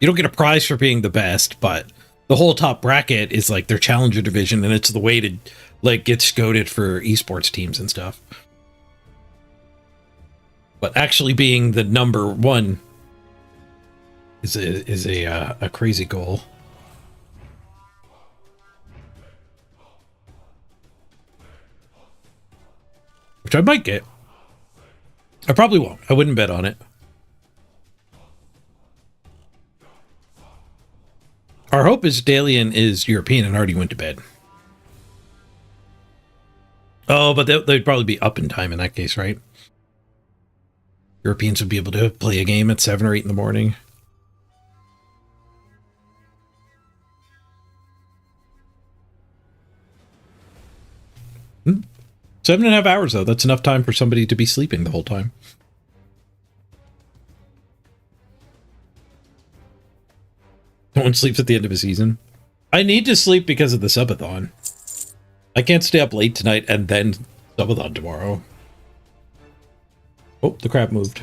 You don't get a prize for being the best, but the whole top bracket is like their challenger division, and it's the way to, like, get scouted for esports teams and stuff. But actually being the number one is a crazy goal. Which I might get. I probably won't. I wouldn't bet on it. Our hope is Dalian is European and already went to bed. Oh, but they'd probably be up in time in that case, right? Europeans would be able to play a game at 7 or 8 in the morning. Hmm. 7.5 hours, though. That's enough time for somebody to be sleeping the whole time. No one sleeps at the end of a season. I need to sleep because of the subathon. I can't stay up late tonight and then subathon tomorrow. Oh, the crab moved.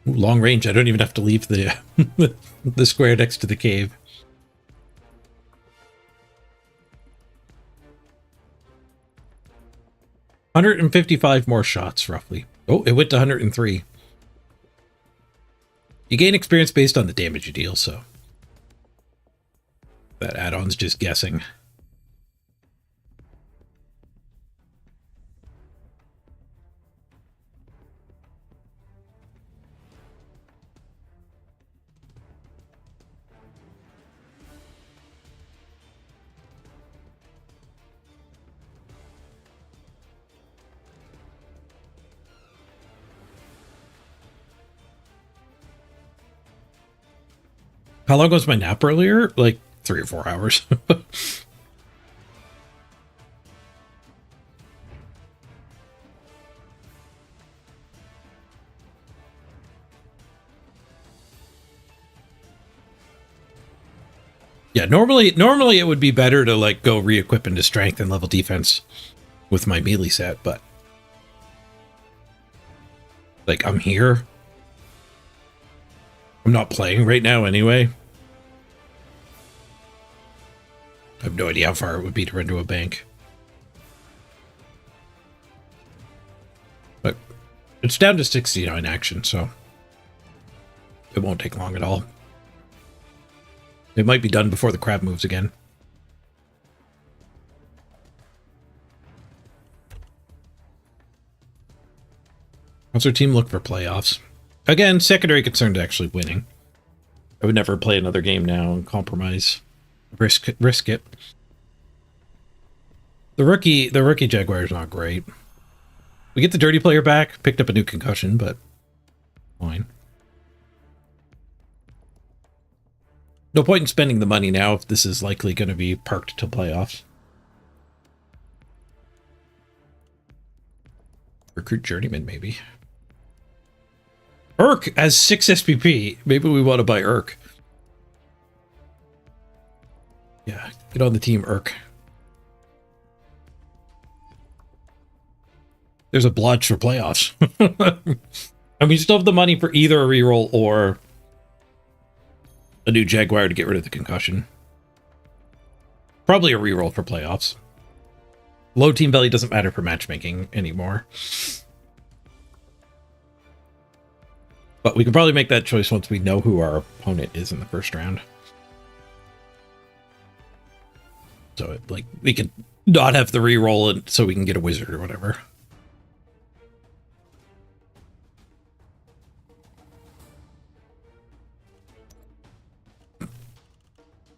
Ooh, long range. I don't even have to leave the the square next to the cave. $155 more shots, roughly. Oh, it went to 103. You gain experience based on the damage you deal, so that add-on's just guessing. How long was my nap earlier? Like 3 or 4 hours. Yeah, normally it would be better to like go re-equip into strength and level defense with my melee set, but like I'm here. I'm not playing right now anyway. I have no idea how far it would be to run to a bank. But it's down to 69 action, so it won't take long at all. It might be done before the crab moves again. How's our team look for playoffs? Again, secondary concern to actually winning. I would never play another game now and compromise. Risk it. The rookie Jaguar is not great. We get the dirty player back, picked up a new concussion, but fine. No point in spending the money now if this is likely going to be parked till playoffs. Recruit journeyman, maybe. Urk has 6 SPP. Maybe we want to buy Urk. Yeah, get on the team, Urk. There's a blotch for playoffs. And we still have the money for either a reroll or a new Jaguar to get rid of the concussion. Probably a reroll for playoffs. Low team value doesn't matter for matchmaking anymore. But we can probably make that choice once we know who our opponent is in the first round. So, like, we can not have the reroll it so we can get a wizard or whatever.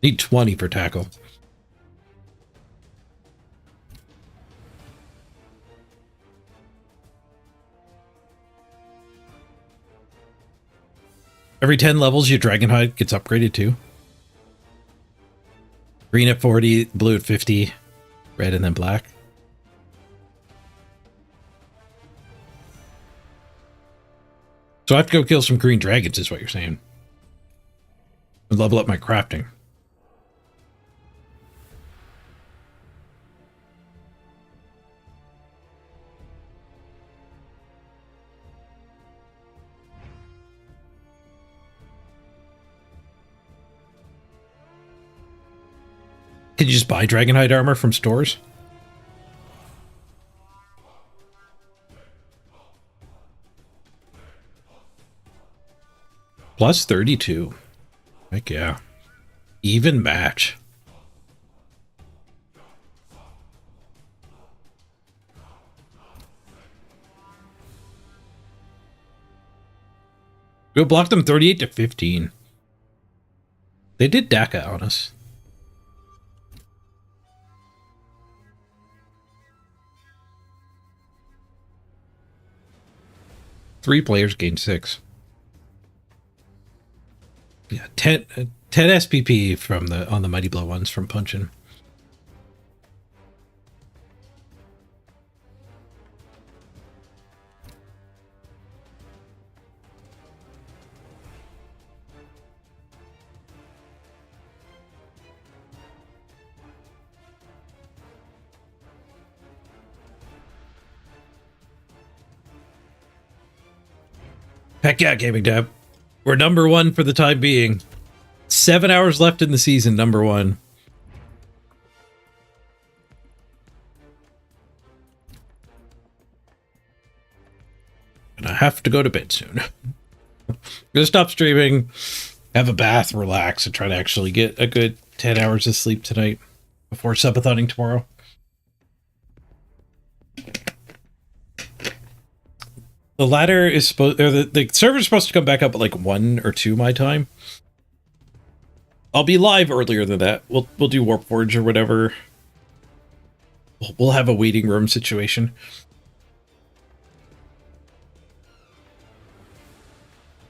Need 20 for tackle. Every 10 levels, your Dragonhide gets upgraded too. Green at 40, blue at 50, red and then black. So I have to go kill some green dragons, is what you're saying. And level up my crafting. Can you just buy Dragonhide armor from stores? Plus 32. Heck yeah. Even match. We'll block them 38 to 15. They did DACA on us. Three players gain 6. Yeah, 10 SPP from on the Mighty Blow ones from punching. Heck yeah, Gaming Dab. We're number 1 for the time being. 7 hours left in the season, number 1. And I have to go to bed soon. I'm gonna stop streaming, have a bath, relax, and try to actually get a good 10 hours of sleep tonight before subatoning tomorrow. The ladder is supposed, or the server's supposed to come back up at like 1 or 2 my time. I'll be live earlier than that. We'll do WARPFORGE or whatever. We'll have a waiting room situation.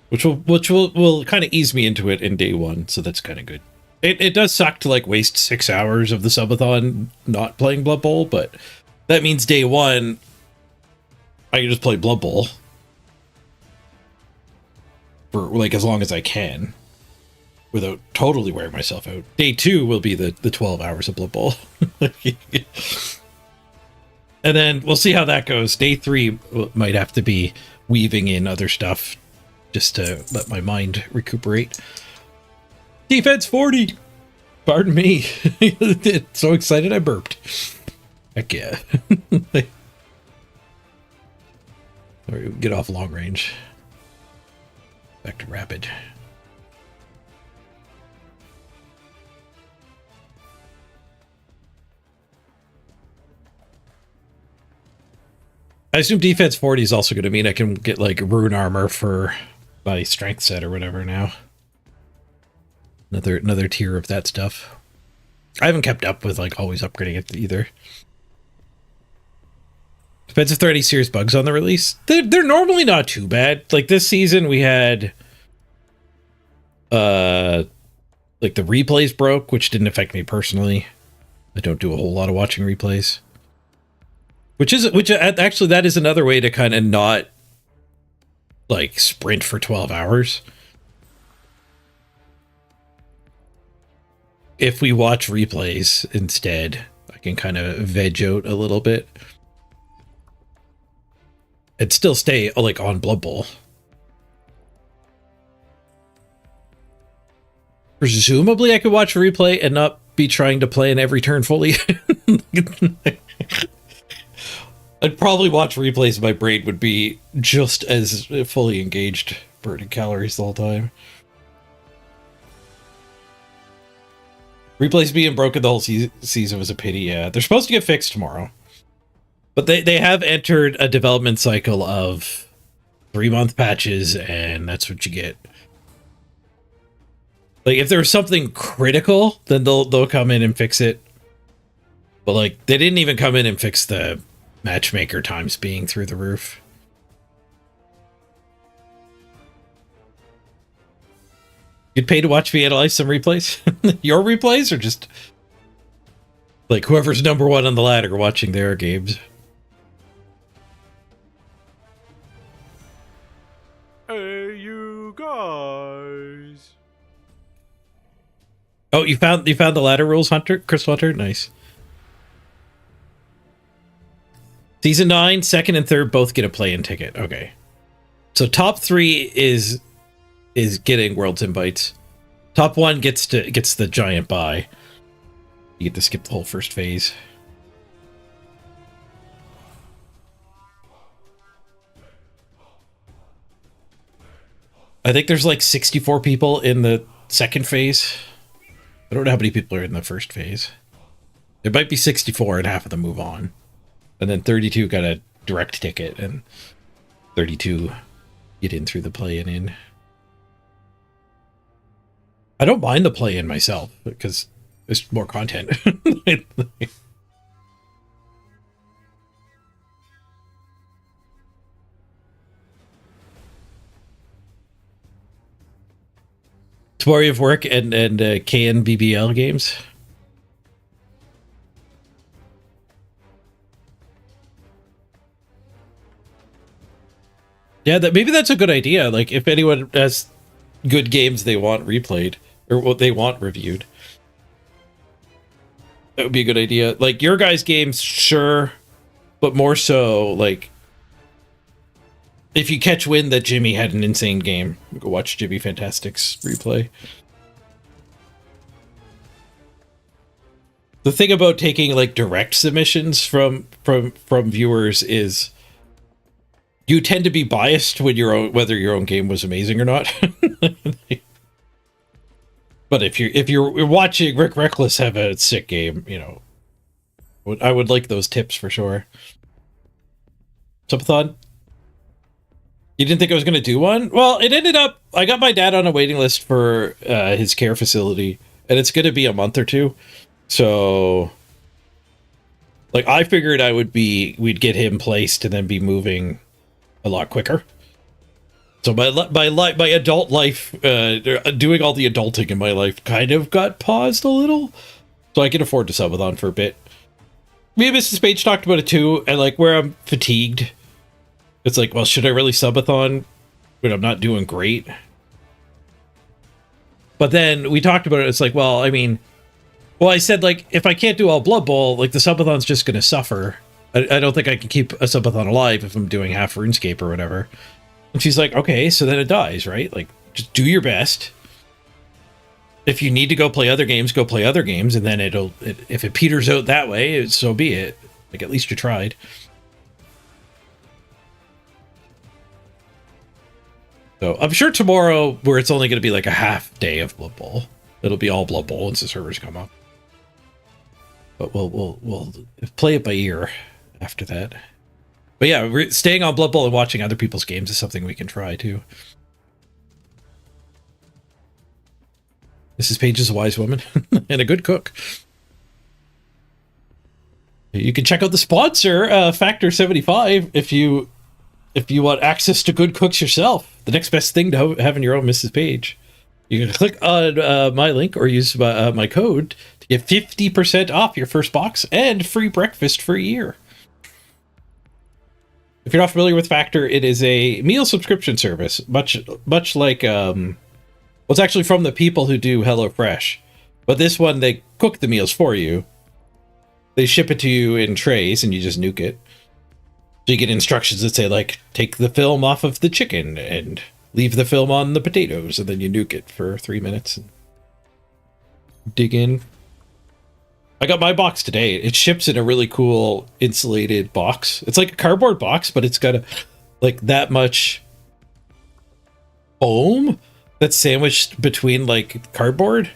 Which will kind of ease me into it in day 1, so that's kind of good. It does suck to like waste 6 hours of the subathon not playing Blood Bowl, but that means day 1 I can just play Blood Bowl for like as long as I can without totally wearing myself out. Day 2 will be the 12 hours of Blood Bowl. And then we'll see how that goes. Day 3 might have to be weaving in other stuff just to let my mind recuperate. Defense 40! Pardon me. So excited I burped. Heck yeah. Alright, get off long range. Back to rapid. I assume defense 40 is also going to mean I can get like rune armor for my strength set or whatever now. Another tier of that stuff. I haven't kept up with like always upgrading it either. Depends if there are any serious bugs on the release. They're normally not too bad. Like this season we had like the replays broke, which didn't affect me personally. I don't do a whole lot of watching replays. Which actually that is another way to kind of not like sprint for 12 hours. If we watch replays instead, I can kind of veg out a little bit. And still stay like on Blood Bowl. Presumably I could watch a replay and not be trying to play in every turn fully. I'd probably watch replays. My brain would be just as fully engaged burning calories the whole time. Replays being broken the whole season was a pity. Yeah, they're supposed to get fixed tomorrow. But they have entered a development cycle of 3-month patches, and that's what you get. Like, if there's something critical, then they'll come in and fix it. But, like, they didn't even come in and fix the matchmaker times being through the roof. You'd pay to watch me analyze some replays? Your replays, or just, like, whoever's number one on the ladder watching their games? Hey, you guys. Oh, you found the ladder rules, Hunter? Chris Hunter? Nice. Season 9, second and third both get a play-in ticket. Okay. So top 3 is getting Worlds invites. Top 1 gets the giant buy. You get to skip the whole first phase. I think there's like 64 people in the second phase. I don't know how many people are in the first phase. It might be 64 and half of them move on. And then 32 got a direct ticket and 32 get in through the play-in. I don't mind the play-in myself because there's more content. Tomorrow you have work and KNBBL games. Yeah, maybe that's a good idea. Like, if anyone has good games they want replayed or what they want reviewed, that would be a good idea. Like, your guys' games, sure, but more so, like, if you catch wind that Jimmy had an insane game, go watch Jimmy Fantastic's replay. The thing about taking like direct submissions from viewers is you tend to be biased when whether your own game was amazing or not. But if you're watching Rick Reckless have a sick game, you know, I would like those tips for sure. Subathon? You didn't think I was going to do one? Well, it ended up, I got my dad on a waiting list for his care facility, and it's going to be a month or two. So, like, I figured we'd get him placed and then be moving a lot quicker. So my adult life, doing all the adulting in my life kind of got paused a little. So I can afford to subathon for a bit. Me and Mrs. Page talked about it too, and like where I'm fatigued, it's like, well, should I really subathon when I'm not doing great? But then we talked about it, it's like, well, I mean, well, I said, like, if I can't do all Blood Bowl, like, the subathon's just going to suffer. I don't think I can keep a subathon alive if I'm doing half RuneScape or whatever. And she's like, okay, so then it dies, right? Like, just do your best. If you need to go play other games, go play other games, and then if it peters out that way, so be it. Like, at least you tried. So I'm sure tomorrow, where it's only going to be like a half day of Blood Bowl, it'll be all Blood Bowl once the servers come up. But we'll play it by ear after that. But yeah, staying on Blood Bowl and watching other people's games is something we can try too. Mrs. Page is a wise woman and a good cook. You can check out the sponsor, Factor 75, if you want access to good cooks yourself. The next best thing to have in your own Mrs. Page. You can click on my link or use my code to get 50% off your first box and free breakfast for a year. If you're not familiar with Factor, it is a meal subscription service, much like well, it's actually from the people who do HelloFresh, but this one they cook the meals for you. They ship it to you in trays, and you just nuke it. So you get instructions that say, like, take the film off of the chicken and leave the film on the potatoes, and then you nuke it for 3 minutes and dig in. I got my box today. It ships in a really cool insulated box. It's like a cardboard box, but it's got like that much foam that's sandwiched between like cardboard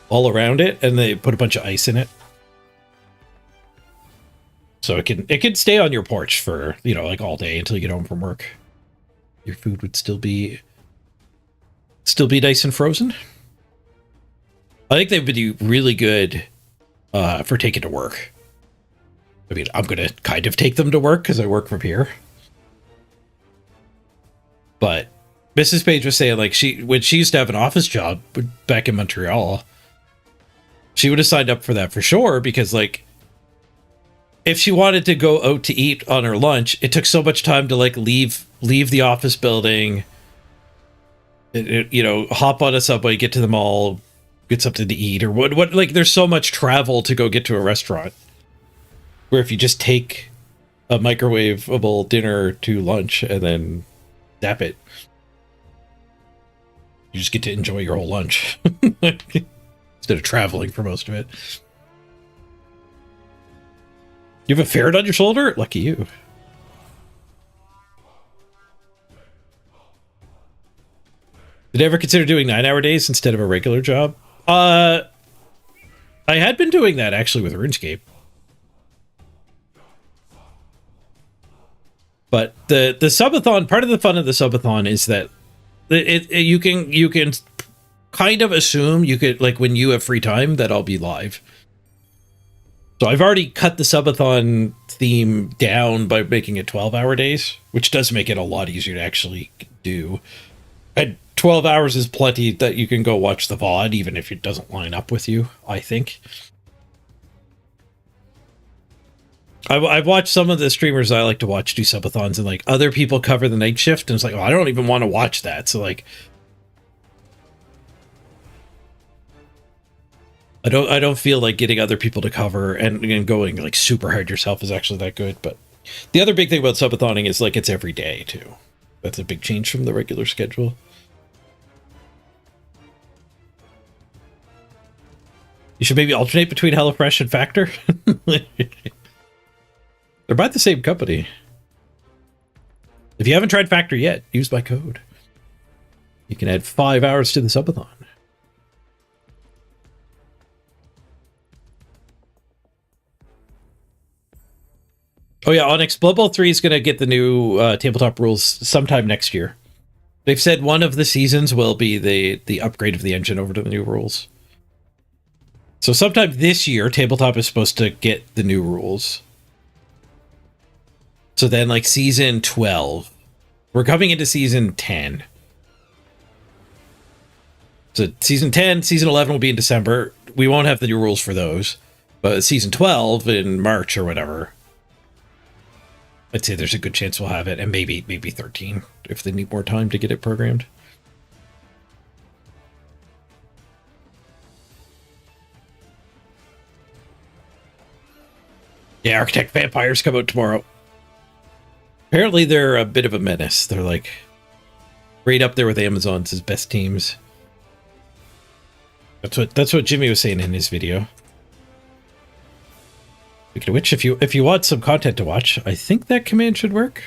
all around it, and they put a bunch of ice in it. So it can stay on your porch for, you know, like all day until you get home from work. Your food would still be nice and frozen. I think they would be really good for taking to work. I mean, I'm going to kind of take them to work because I work from here. But Mrs. Page was saying, like, when she used to have an office job back in Montreal, she would have signed up for that for sure, because, like, if she wanted to go out to eat on her lunch, it took so much time to, like, leave the office building, you know, hop on a subway, get to the mall, get something to eat, or what. Like, there's so much travel to go get to a restaurant, where if you just take a microwavable dinner to lunch and then zap it, you just get to enjoy your whole lunch instead of traveling for most of it. You have a ferret on your shoulder? Lucky you. Did you ever consider doing 9-hour days instead of a regular job? I had been doing that actually with RuneScape. But the subathon, part of the fun of the subathon is that you can kind of assume you could, like, when you have free time, that I'll be live. So I've already cut the subathon theme down by making it 12-hour days, which does make it a lot easier to actually do. And 12 hours is plenty that you can go watch the VOD, even if it doesn't line up with you, I think. I've watched some of the streamers I like to watch do subathons, and, like, other people cover the night shift, and it's like, oh, I don't even want to watch that. So, like, I don't feel like getting other people to cover and going, like, super hard yourself is actually that good. But the other big thing about subathoning is, like, it's every day too. That's a big change from the regular schedule. You should maybe alternate between HelloFresh and Factor. They're by the same company. If you haven't tried Factor yet, use my code. You can add 5 hours to the subathon. Oh yeah, Onyx, Blood Bowl 3 is going to get the new tabletop rules sometime next year. They've said one of the seasons will be the upgrade of the engine over to the new rules. So sometime this year, tabletop is supposed to get the new rules. So then, like, season 12. We're coming into season 10. So season 10, season 11 will be in December. We won't have the new rules for those. But season 12 in March or whatever, I'd say there's a good chance we'll have it. And maybe 13 if they need more time to get it programmed. Yeah, Architect Vampires come out tomorrow. Apparently they're a bit of a menace. They're, like, right up there with Amazon's as best teams. That's what Jimmy was saying in his video. Speaking of which, if you want some content to watch, I think that command should work.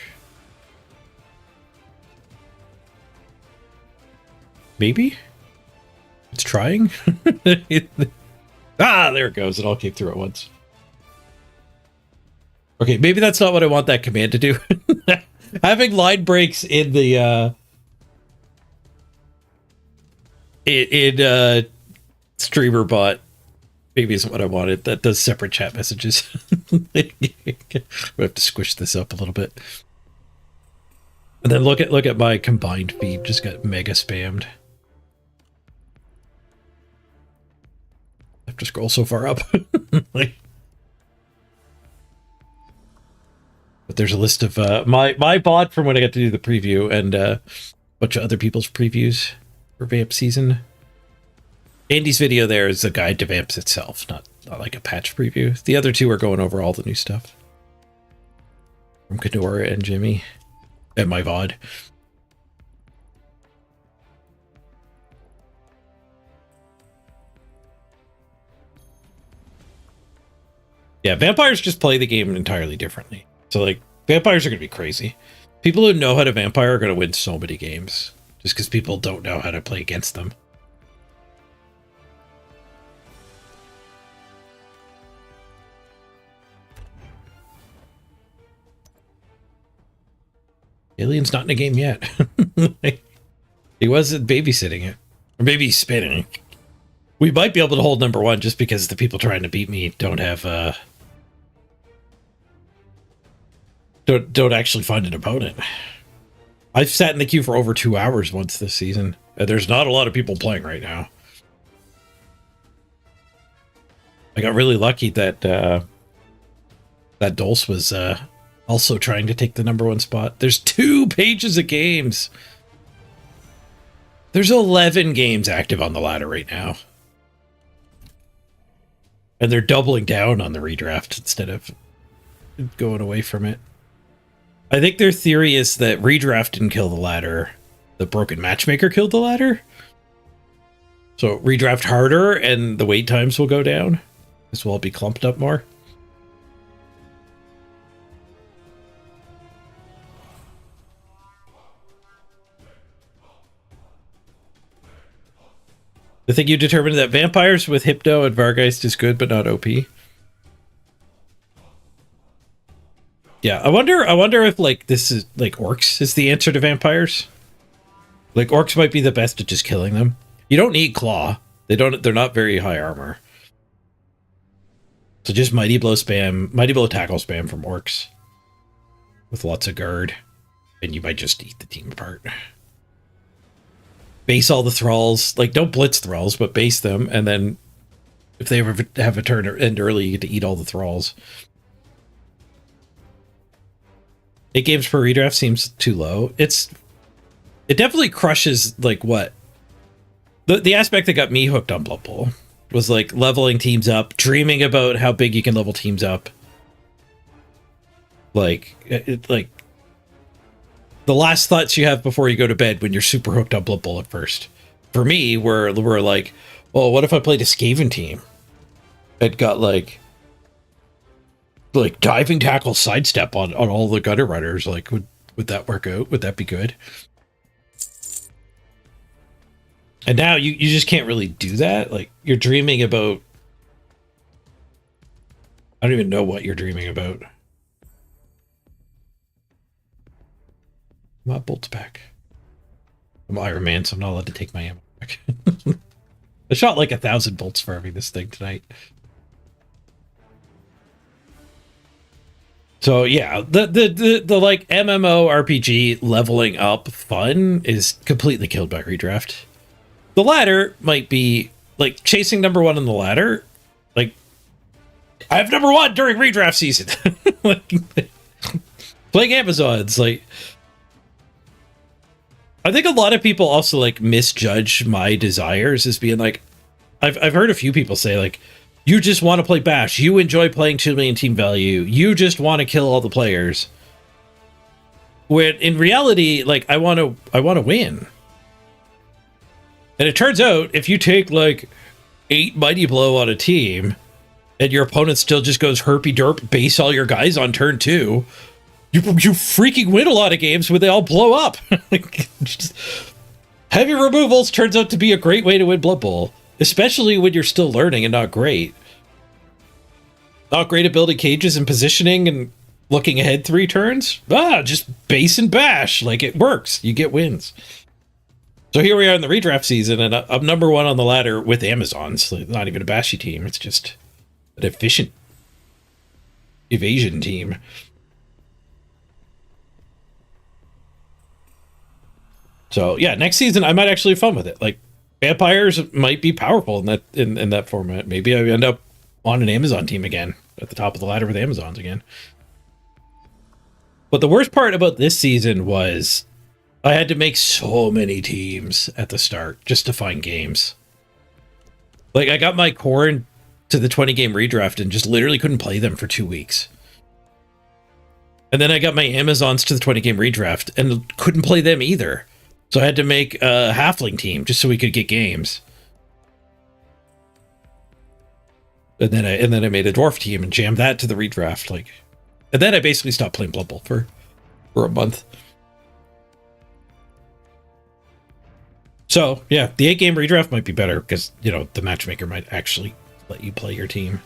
Maybe? It's trying. Ah, there it goes. It all came through at once. Okay, maybe that's not what I want that command to do. Having line breaks in the streamer bot maybe isn't what I wanted. That does separate chat messages. We have to squish this up a little bit. And then look at my combined feed, just got mega spammed. I have to scroll so far up. Like, but there's a list of my bot from when I got to do the preview, and a bunch of other people's previews for Vamp season. Andy's video there is a guide to Vamps itself, not like a patch preview. The other two are going over all the new stuff. From Kadora and Jimmy. And my VOD. Yeah, vampires just play the game entirely differently. So, like, vampires are going to be crazy. People who know how to vampire are going to win so many games. just because people don't know how to play against them. Alien's not in a game yet. He wasn't babysitting it. Or maybe he's spinning. We might be able to hold number one just because the people trying to beat me don't have don't actually find an opponent. I've sat in the queue for over 2 hours once this season. And there's not a lot of people playing right now. I got really lucky that that Dulce was also trying to take the number one spot. There's 2 pages of games. There's 11 games active on the ladder right now. And they're doubling down on the redraft instead of going away from it. I think their theory is that redraft didn't kill the ladder. The broken matchmaker killed the ladder. So redraft harder and the wait times will go down. This will all be clumped up more. I think you determined that vampires with Hypno and Vargeist is good, but not OP. Yeah, I wonder if like this is like orcs is the answer to vampires. Like orcs might be the best at just killing them. You don't need claw. They're not very high armor. So just mighty blow spam, mighty blow tackle spam from orcs. With lots of guard. And you might just eat the team apart. Base all the thralls. Like, don't blitz thralls, but base them. And then if they ever have a turn end early, you get to eat all the thralls. 8 games per redraft seems too low. It definitely crushes, like, what? The aspect that got me hooked on Blood Bowl was, like, leveling teams up, dreaming about how big you can level teams up. Like, the last thoughts you have before you go to bed when you're super hooked on Blood Bowl at first. For me, we're like, well, what if I played a Skaven team? It got like diving tackle sidestep on all the gutter runners. Like, would that work out? Would that be good? And now you just can't really do that. Like, you're dreaming about... I don't even know what you're dreaming about. My bolts back. I'm Iron Man, so I'm not allowed to take my ammo back. I shot like 1,000 bolts for having this thing tonight. So yeah, the like MMO RPG leveling up fun is completely killed by redraft. The ladder might be like chasing number one on the ladder. Like, I have number one during redraft season. Like, playing Amazons, like. I think a lot of people also like misjudge my desires as being like, I've heard a few people say like, you just want to play Bash, you enjoy playing 2 million team value, you just want to kill all the players. When in reality, like I want to win. And it turns out if you take like 8 mighty blow on a team, and your opponent still just goes herpy derp, base all your guys on turn 2. You freaking win a lot of games when they all blow up. Just, heavy removals turns out to be a great way to win Blood Bowl, especially when you're still learning and not great. Not great at building cages and positioning and looking ahead 3 turns. Just base and bash. Like, it works. You get wins. So here we are in the redraft season, and I'm number 1 on the ladder with Amazons. Not even a bashy team. It's just an efficient evasion team. So yeah, next season I might actually have fun with it. Like, vampires might be powerful in that format. Maybe I end up on an Amazon team again, at the top of the ladder with Amazons again. But the worst part about this season was I had to make so many teams at the start just to find games. Like, I got my Corn to the 20 game redraft and just literally couldn't play them for 2 weeks. And then I got my Amazons to the 20 game redraft and couldn't play them either. So I had to make a halfling team just so we could get games. And then I made a dwarf team and jammed that to the redraft. Like, and then I basically stopped playing Blood Bowl for a month. So, yeah, the 8-game redraft might be better because, you know, the matchmaker might actually let you play your team.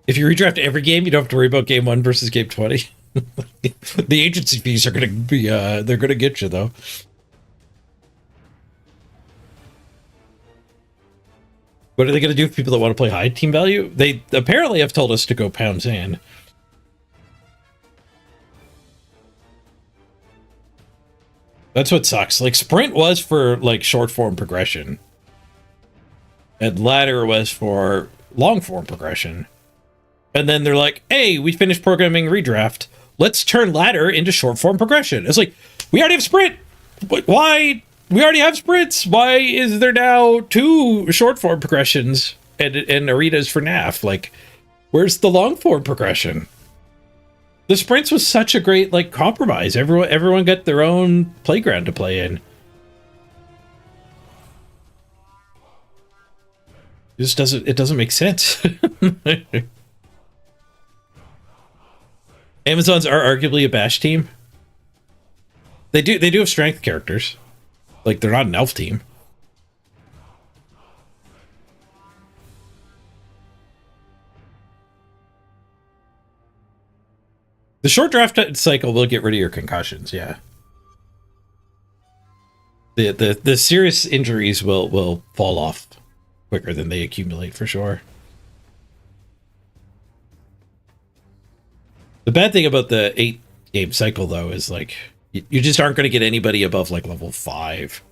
If you redraft every game, you don't have to worry about game 1 versus game 20. The agency fees are going to be, they're going to get you, though. What are they going to do with people that want to play high team value? They apparently have told us to go pound sand. That's what sucks. Like, sprint was for, like, short form progression. And ladder was for long form progression. And then they're like, hey, we finished programming redraft. Let's turn ladder into short form progression. It's like, we already have sprint. Why? We already have sprints. Why is there now 2 short form progressions and arenas for NAF? Like, where's the long form progression? The sprints was such a great, like, compromise. Everyone got their own playground to play in. It doesn't make sense. Amazons are arguably a bash team. They do have strength characters. Like, they're not an elf team. The short draft cycle will get rid of your concussions, yeah. The serious injuries will fall off quicker than they accumulate, for sure. The bad thing about the 8-game cycle, though, is, like, you just aren't going to get anybody above, like, level 5.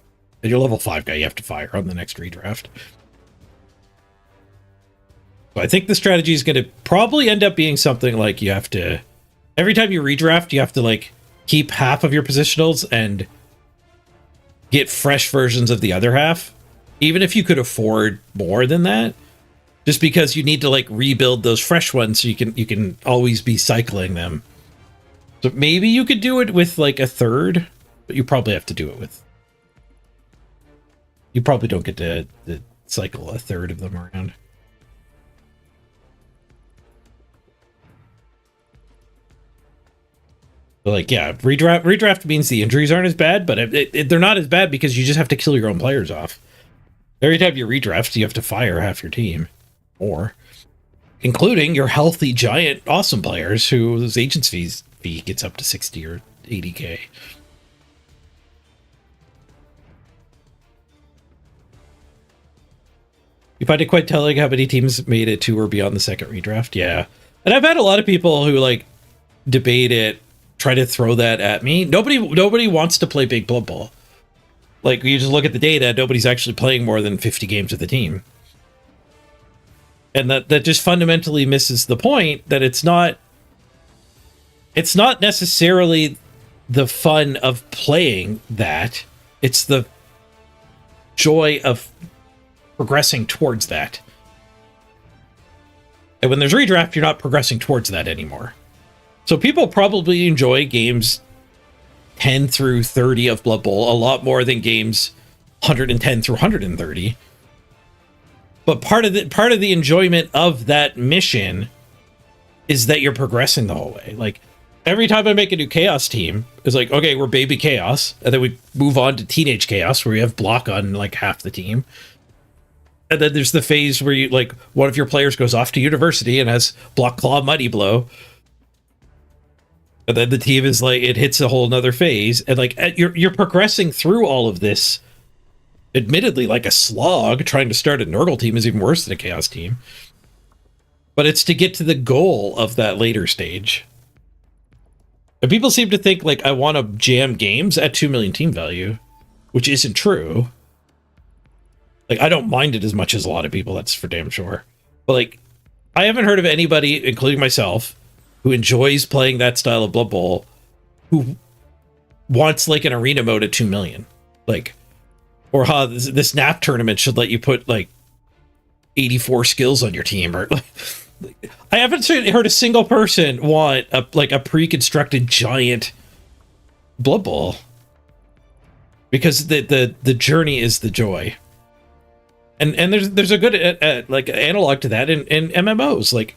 And your level 5 guy you have to fire on the next redraft. So I think the strategy is going to probably end up being something like you have to... Every time you redraft, you have to, like, keep half of your positionals and get fresh versions of the other half. Even if you could afford more than that. Just because you need to, like, rebuild those fresh ones so you can always be cycling them. So maybe you could do it with, like, a third, but you probably have to do it with... You probably don't get to cycle a third of them around. But, like, yeah, redraft means the injuries aren't as bad, but they're not as bad because you just have to kill your own players off. Every time you redraft, you have to fire half your team. Or, including your healthy, giant, awesome players whose agency fee gets up to 60 or 80k. You find it quite telling how many teams made it to or beyond the second redraft? Yeah. And I've had a lot of people who, like, debate it, try to throw that at me. Nobody wants to play Big Blood Bowl. Like, you just look at the data, nobody's actually playing more than 50 games with the team. And that just fundamentally misses the point that it's not necessarily the fun of playing that. It's the joy of progressing towards that. And when there's redraft, you're not progressing towards that anymore. So people probably enjoy games 10 through 30 of Blood Bowl a lot more than games 110 through 130. But part of the enjoyment of that mission is that you're progressing the whole way. Like, every time I make a new Chaos team, it's like, okay, we're baby Chaos, and then we move on to Teenage Chaos, where we have block on, like, half the team. And then there's the phase where you, like, one of your players goes off to university and has Block, Claw, Mighty Blow. And then the team is, like, it hits a whole nother phase. And, like, you're progressing through all of this. Admittedly, like a slog. Trying to start a Nurgle team is even worse than a Chaos team. But it's to get to the goal of that later stage. And people seem to think, like, I want to jam games at 2 million team value, which isn't true. Like, I don't mind it as much as a lot of people, that's for damn sure. But, like, I haven't heard of anybody, including myself, who enjoys playing that style of Blood Bowl, who wants, like, an arena mode at 2 million. Like, or this NAP tournament should let you put, like, 84 skills on your team. Or, like, I haven't heard a single person want a pre-constructed giant Blood Bowl. Because the journey is the joy. And there's a good like analog to that in MMOs. Like,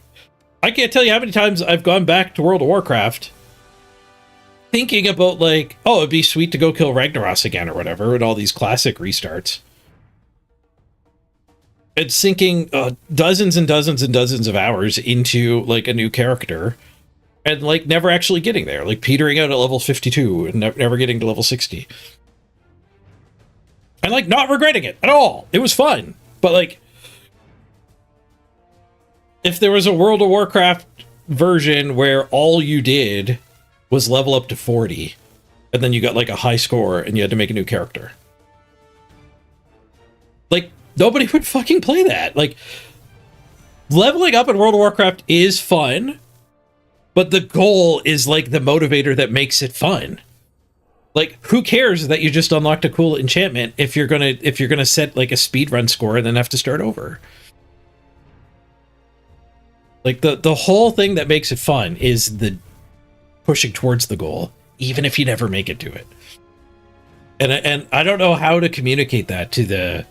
I can't tell you how many times I've gone back to World of Warcraft thinking about, like, oh, it'd be sweet to go kill Ragnaros again or whatever, and all these classic restarts. It's sinking dozens and dozens and dozens of hours into, like, a new character, and, like, never actually getting there. Like, petering out at level 52 and never getting to level 60. And, like, not regretting it at all. It was fun. But, like, if there was a World of Warcraft version where all you did was level up to 40, and then you got, like, a high score, and you had to make a new character. Like, nobody would fucking play that. Like, leveling up in World of Warcraft is fun, but the goal is, like, the motivator that makes it fun. Like, who cares that you just unlocked a cool enchantment if you're gonna set, like, a speedrun score and then have to start over? Like, the whole thing that makes it fun is the pushing towards the goal, even if you never make it to it. And I don't know how to communicate that to the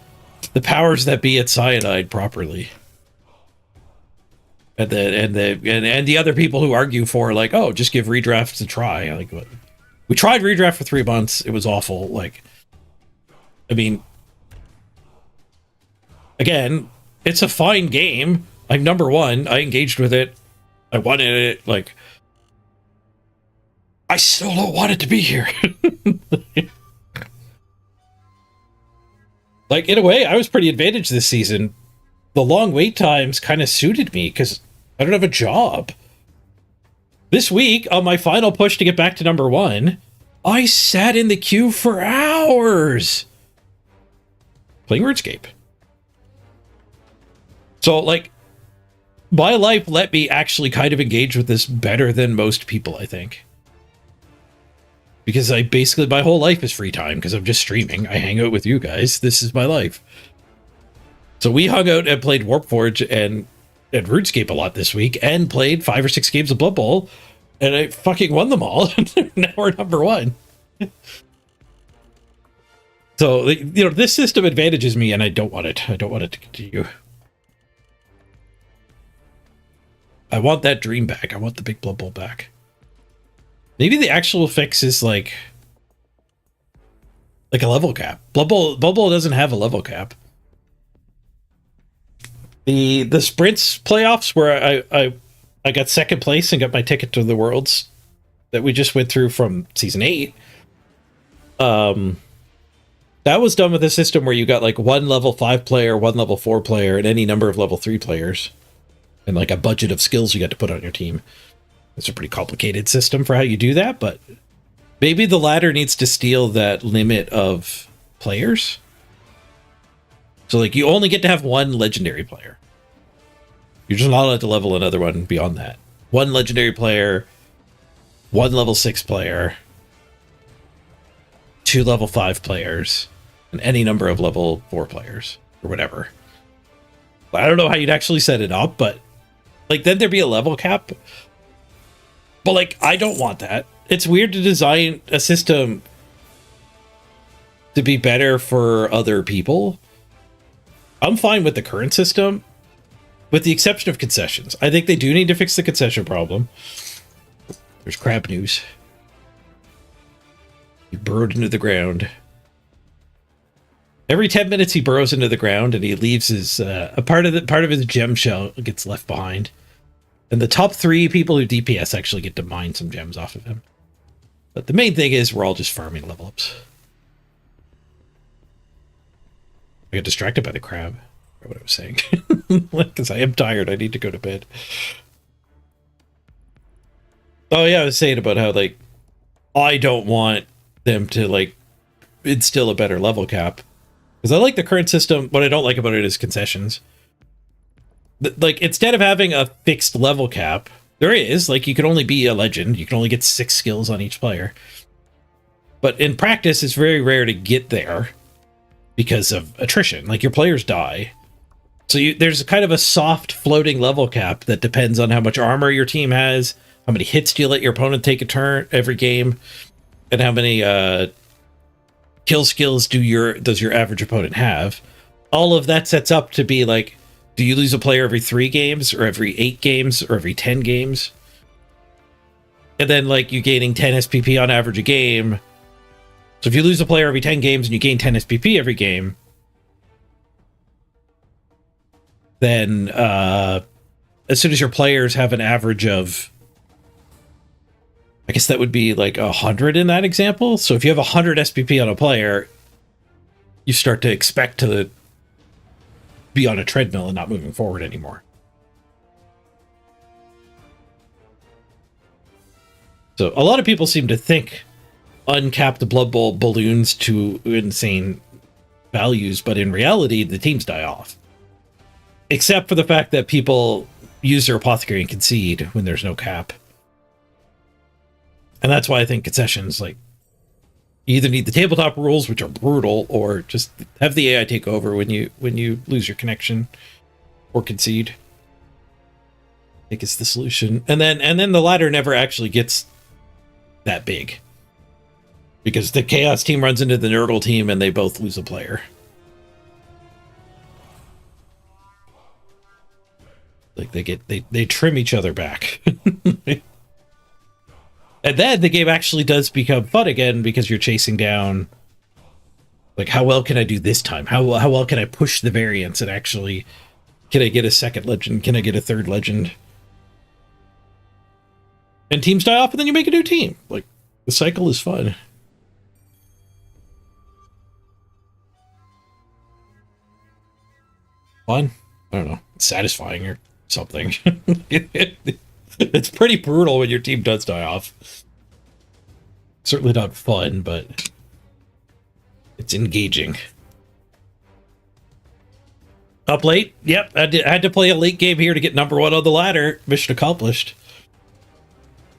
powers that be at Cyanide properly. And the other people who argue for, like, oh, just give redrafts a try. Like, what? We tried redraft for 3 months. It was awful. Like, I mean, again, it's a fine game. I'm number one. I engaged with it. I wanted it. Like, I still don't want it to be here. Like, in a way, I was pretty advantaged this season. The long wait times kind of suited me because I don't have a job. This week, on my final push to get back to number one, I sat in the queue for hours playing RuneScape. So, like, my life let me actually kind of engage with this better than most people, I think. Because my whole life is free time because I'm just streaming. I hang out with you guys. This is my life. So we hung out and played WARPFORGE and RuneScape a lot this week and played 5 or 6 games of Blood Bowl, and I fucking won them all. Now we're number one. So, you know, this system advantages me, and I don't want it. I don't want it to continue. I want that dream back. I want the big Blood Bowl back. Maybe the actual fix is like a level cap. Blood Bowl doesn't have a level cap. The sprints playoffs where I got second place and got my ticket to the Worlds that we just went through from season 8. That was done with a system where you got like 1 level 5 player, 1 level 4 player, and any number of level 3 players, and like a budget of skills you got to put on your team. It's a pretty complicated system for how you do that, but maybe the ladder needs to steal that limit of players. So, like, you only get to have 1 legendary player. You're just not allowed to level another one beyond that. 1 legendary player, 1 level 6 player, 2 level 5 players, and any number of level 4 players, or whatever. I don't know how you'd actually set it up, but, like, then there'd be a level cap. But, like, I don't want that. It's weird to design a system to be better for other people. I'm fine with the current system, with the exception of concessions. I think they do need to fix the concession problem. There's crab news. He burrowed into the ground. Every 10 minutes he burrows into the ground and he leaves his a part of his gem shell gets left behind. And the top 3 people who DPS actually get to mine some gems off of him. But the main thing is we're all just farming level ups. I got distracted by the crab. I forgot what I was saying. Because I am tired. I need to go to bed. Oh yeah, I was saying about how, like, I don't want them to, like, instill a better level cap. Because I like the current system. What I don't like about it is concessions. Like, instead of having a fixed level cap, there is, like, you can only be a legend. You can only get 6 skills on each player. But in practice, it's very rare to get there because of attrition. Like, your players die. So there's kind of a soft floating level cap that depends on how much armor your team has, how many hits do you let your opponent take a turn every game, and how many kill skills does your average opponent have. all of that sets up to be like, do you lose a player every 3 games or every 8 games or every 10 games? And then like you gaining 10 SPP on average a game. So if you lose a player every 10 games and you gain 10 SPP every game, then as soon as your players have an average of, I guess that would be like 100 in that example. So if you have 100 SPP on a player, you start to expect to be on a treadmill and not moving forward anymore. So a lot of people seem to think uncapped Blood Bowl balloons to insane values, but in reality, the teams die off. Except for the fact that people use their apothecary and concede when there's no cap. And that's why I think concessions, like, you either need the tabletop rules, which are brutal, or just have the AI take over when you lose your connection or concede. I think it's the solution. And then the ladder never actually gets that big, because the Chaos team runs into the Nerdle team and they both lose a player. Like they trim each other back. And then the game actually does become fun again, because you're chasing down, like, how well can I do this time? How well can I push the variance, and actually, can I get a second legend? Can I get a third legend? And teams die off, and then you make a new team. Like, the cycle is fun. Fun? I don't know. Satisfying or something. It's pretty brutal when your team does die off. Certainly not fun, but it's engaging. Up late? Yep, I had to play a late game here to get number 1 on the ladder. Mission accomplished.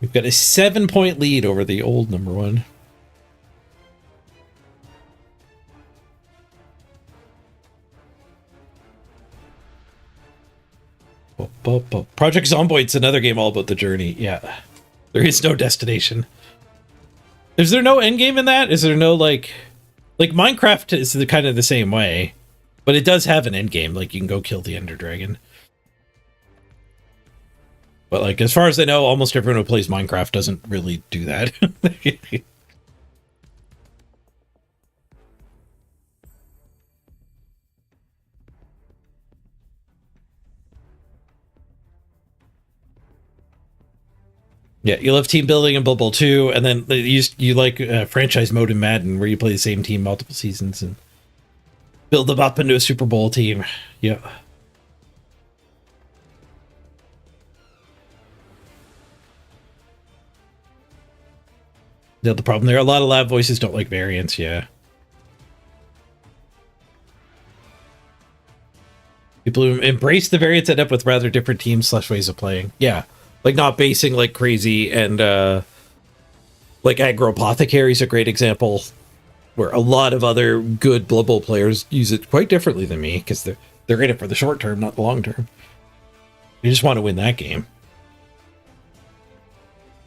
We've got a 7-point lead over the old number 1. Project Zomboid's another game all about the journey. Yeah. There is no destination. Is there no end game in that? Is there no, like Minecraft is kind of the same way, but it does have an end game. Like, you can go kill the Ender Dragon. But, like, as far as I know, almost everyone who plays Minecraft doesn't really do that. Yeah, you love team building in Blood Bowl 2, and then you like franchise mode in Madden, where you play the same team multiple seasons and build them up into a Super Bowl team. Yeah. The problem there, a lot of lab voices don't like variants, yeah. People who embrace the variants end up with rather different teams / ways of playing. Yeah. Like, not basing like crazy, and like Aggro Apothecary is a great example, where a lot of other good Blood Bowl players use it quite differently than me, because they're in it for the short term, not the long term. They just want to win that game.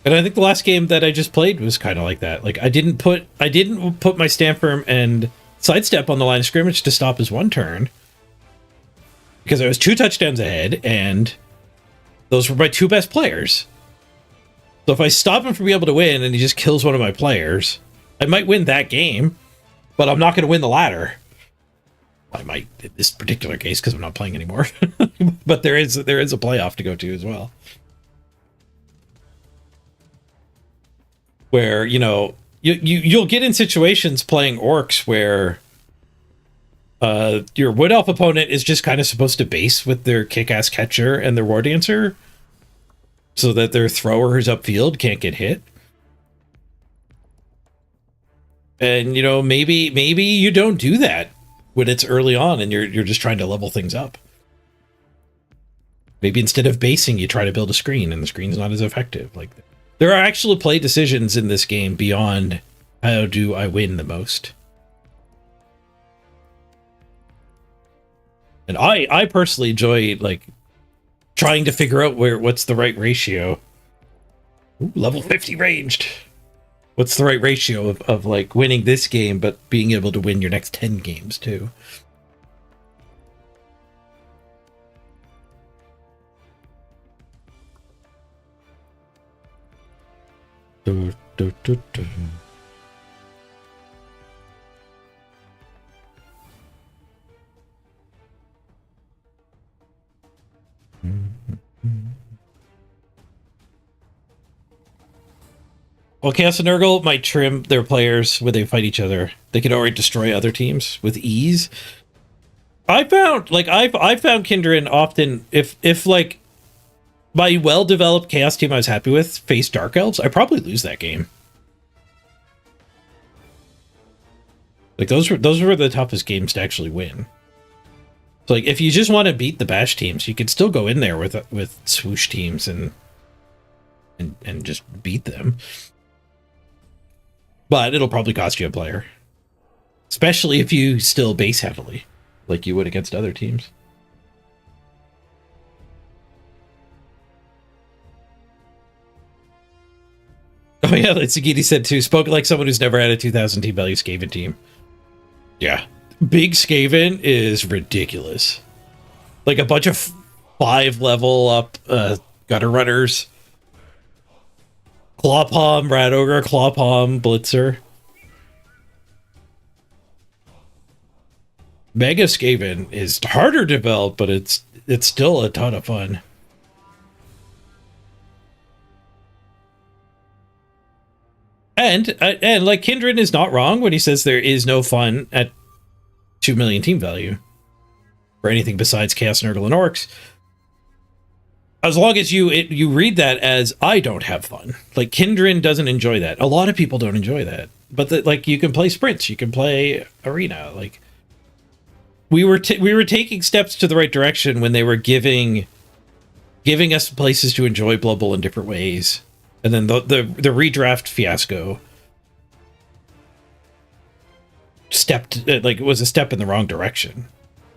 And I think the last game that I just played was kind of like that. Like, I didn't put my Stand Firm and Sidestep on the line of scrimmage to stop his 1 turn, because I was 2 touchdowns ahead, and those were my 2 best players. So if I stop him from being able to win and he just kills one of my players, I might win that game, but I'm not going to win the ladder. I might in this particular case, because I'm not playing anymore. But there is a playoff to go to as well, where, you know, you'll get in situations playing orcs where your Wood Elf opponent is just kind of supposed to base with their kick-ass catcher and their War Dancer, so that their thrower who's upfield can't get hit. And, you know, maybe you don't do that when it's early on and you're just trying to level things up. Maybe instead of basing, you try to build a screen, and the screen's not as effective. Like, there are actual play decisions in this game beyond how do I win the most. And I personally enjoy, like, trying to figure out what's the right ratio. Ooh, level 50 ranged. What's the right ratio of like winning this game, but being able to win your next 10 games too? Du, du, du, du. Well, Chaos and Nurgle might trim their players when they fight each other. They can already destroy other teams with ease. I found Kindred often if like my well-developed Chaos team I was happy with faced Dark Elves, I probably lose that game. Like those were the toughest games to actually win. So like if you just want to beat the Bash teams, you could still go in there with swoosh teams and just beat them. But it'll probably cost you a player. Especially if you still base heavily, like you would against other teams. Oh yeah, like Sagiti said too, spoke like someone who's never had a 2000 team value Skaven team. Yeah. Big Skaven is ridiculous. Like a bunch of 5 level up gutter runners. Clawpalm, Rat Ogre, Clawpalm, Blitzer. Mega Skaven is harder to develop, but it's still a ton of fun. And like Kindred is not wrong when he says there is no fun at 2 million team value for anything besides Chaos, Nurgle, and Orcs. As long as you read that as I don't have fun. Like Kindred doesn't enjoy that. A lot of people don't enjoy that. But like you can play sprints, you can play arena. Like we were taking steps to the right direction when they were giving us places to enjoy Blood Bowl in different ways. And then the redraft fiasco was a step in the wrong direction.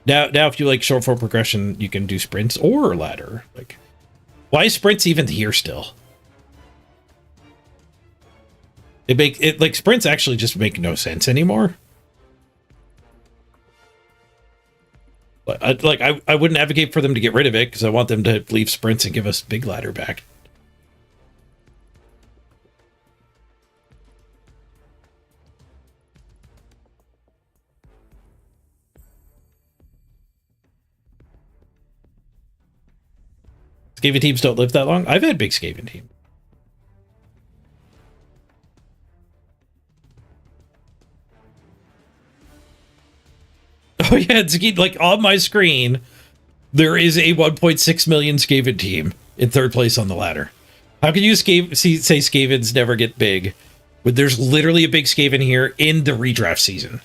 Now if you like short form progression, you can do sprints or ladder. Like, why is sprints even here still? Like sprints actually just make no sense anymore. I wouldn't advocate for them to get rid of it because I want them to leave sprints and give us big ladder back. Skaven teams don't live that long. I've had big Skaven team. Oh yeah, it's like on my screen, there is a 1.6 million Skaven team in 3rd place on the ladder. How can you say Skavens never get big when there's literally a big Skaven here in the redraft season?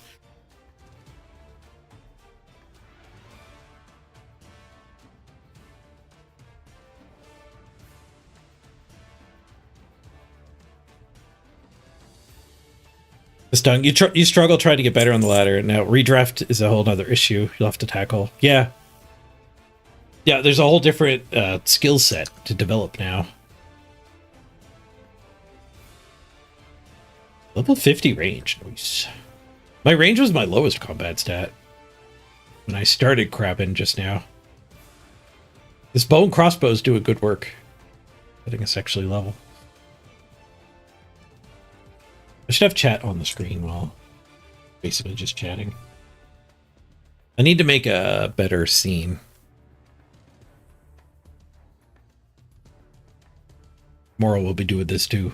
Stung, you struggle trying to get better on the ladder. Now redraft is a whole other issue you'll have to tackle. Yeah, there's a whole different skill set to develop now. Level 50 range, nice. My range was my lowest combat stat when I started crapping just now. This bow and crossbows doing good work. Getting us actually level. I should have chat on the screen while basically just chatting. I need to make a better scene. Tomorrow we'll be doing this too.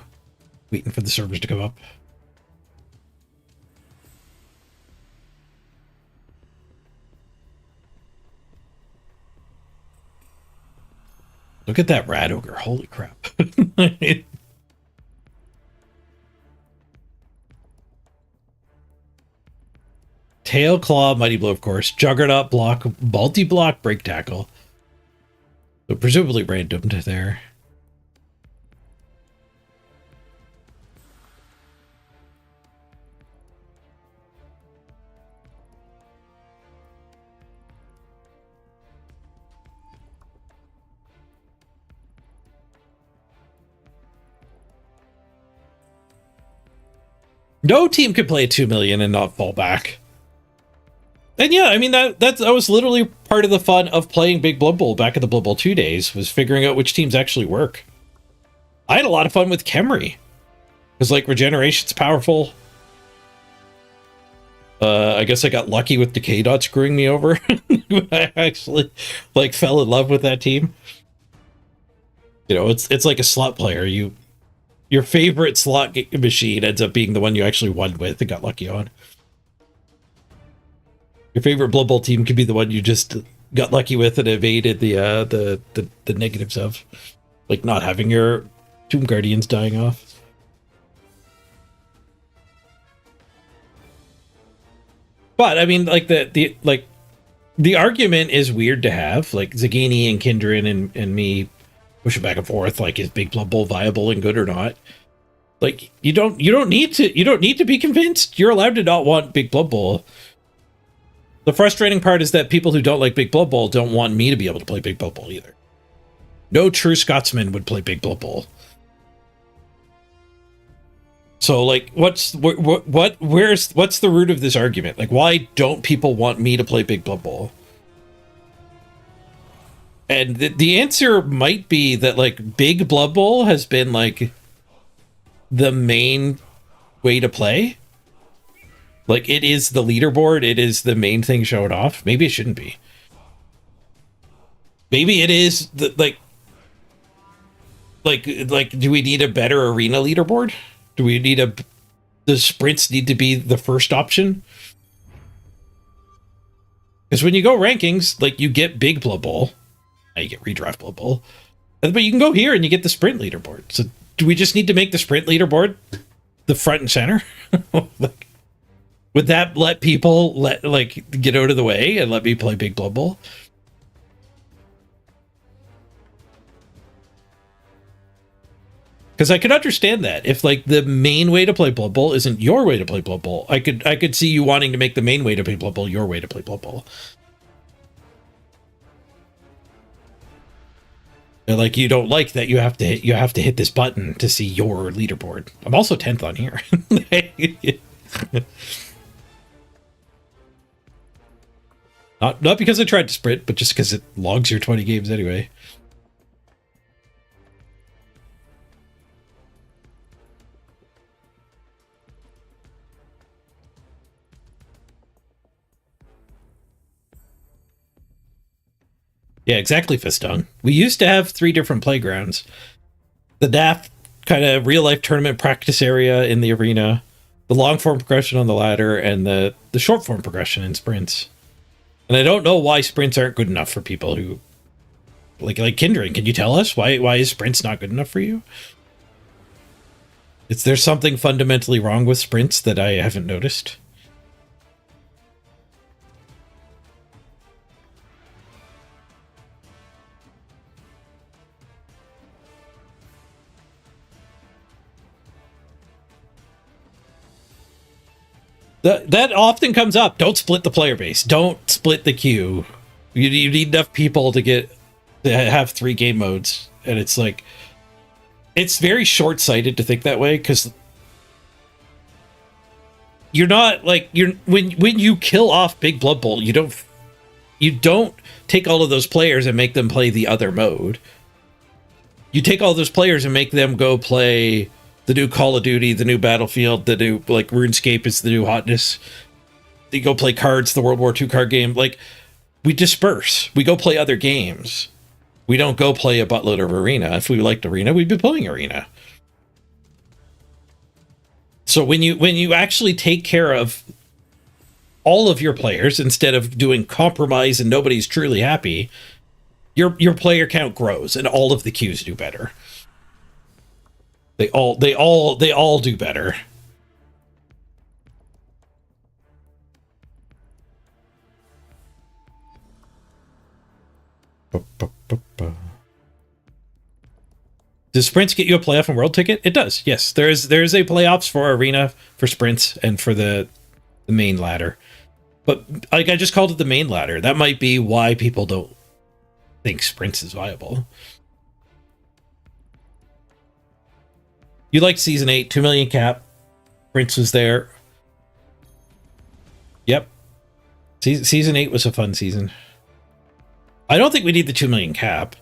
Waiting for the servers to come up. Look at that Rat Ogre. Holy crap. Tail Claw, Mighty Blow, of course. Juggernaut block, multi-block, break tackle. So presumably randomed there. No team could play 2 million and not fall back. And yeah, I mean, that was literally part of the fun of playing Big Blood Bowl back in the Blood Bowl 2 days, was figuring out which teams actually work. I had a lot of fun with Khemri. Because, like, regeneration's powerful. I guess I got lucky with Decay not screwing me over. I actually, like, fell in love with that team. You know, it's like a slot player. Your favorite slot machine ends up being the one you actually won with and got lucky on. Your favorite Blood Bowl team could be the one you just got lucky with and evaded the negatives of. Like not having your Tomb Guardians dying off. But I mean, like the argument is weird to have. Like Zagini and Kindred and me pushing back and forth. Like, is Big Blood Bowl viable and good or not? Like, you don't need to be convinced. You're allowed to not want Big Blood Bowl. The frustrating part is that people who don't like Big Blood Bowl don't want me to be able to play Big Blood Bowl either. No true Scotsman would play Big Blood Bowl. So, like, what's the root of this argument? Like, why don't people want me to play Big Blood Bowl? And the answer might be that, like, Big Blood Bowl has been, like, the main way to play. Like, it is the leaderboard. It is the main thing showing off. Maybe it shouldn't be. Maybe it is, like, do we need a better arena leaderboard? Do we need the sprints need to be the first option? Because when you go rankings, like, you get Big Blood Bowl. Now you get Redraft Blood Bowl. But you can go here and you get the sprint leaderboard. So do we just need to make the sprint leaderboard the front and center? Like, would that let people get out of the way and let me play Big Blood Bowl? Because I could understand that if, like, the main way to play Blood Bowl isn't your way to play Blood Bowl. I could see you wanting to make the main way to play Blood Bowl your way to play Blood Bowl. And, like, you don't like that you have to hit this button to see your leaderboard. I'm also 10th on here. Not because I tried to sprint, but just because it logs your 20 games anyway. Yeah, exactly, Fiston. We used to have 3 different playgrounds. The DAF kind of real-life tournament practice area in the arena, the long-form progression on the ladder, and the short-form progression in sprints. And I don't know why sprints aren't good enough for people who... Like Kindred, can you tell us? Why is sprints not good enough for you? Is there something fundamentally wrong with sprints that I haven't noticed? That often comes up. Don't split the player base. Don't split the queue. You need enough people to have 3 game modes, and it's like, it's very short-sighted to think that way, because you're not like when you kill off Big Blood Bowl, you don't take all of those players and make them play the other mode. You take all those players and make them go play the new Call of Duty, the new Battlefield, the new, like, RuneScape is the new hotness. You go play cards, the World War II card game. Like, we disperse. We go play other games. We don't go play a buttload of Arena. If we liked Arena, we'd be playing Arena. So when you actually take care of all of your players instead of doing compromise and nobody's truly happy, your player count grows and all of the queues do better. They all do better. Does sprints get you a playoff and world ticket? It does. Yes, there's a playoffs for arena, for sprints, and for the main ladder. But, like, I just called it the main ladder. That might be why people don't think sprints is viable. You liked Season 8, 2 million cap. Prince was there. Yep. Season 8 was a fun season. I don't think we need the 2 million cap.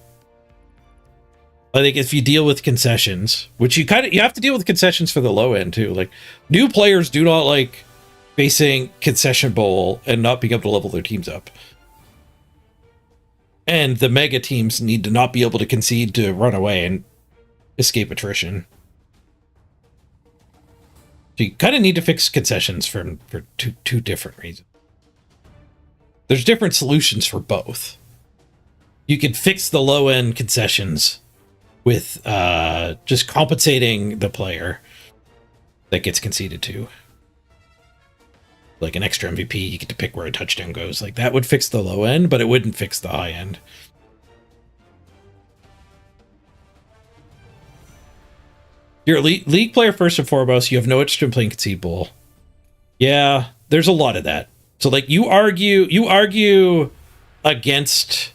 I think if you deal with concessions, which you have to deal with concessions for the low end too. Like, new players do not like facing concession bowl and not being able to level their teams up. And the mega teams need to not be able to concede to run away and escape attrition. So you kind of need to fix concessions for two different reasons. There's different solutions for both. You could fix the low end concessions with just compensating the player that gets conceded to. Like an extra MVP, you get to pick where a touchdown goes. Like, that would fix the low end, but it wouldn't fix the high end. You're a league player first and foremost. You have no interest in playing Concede Bowl. Yeah, there's a lot of that. So, like, you argue against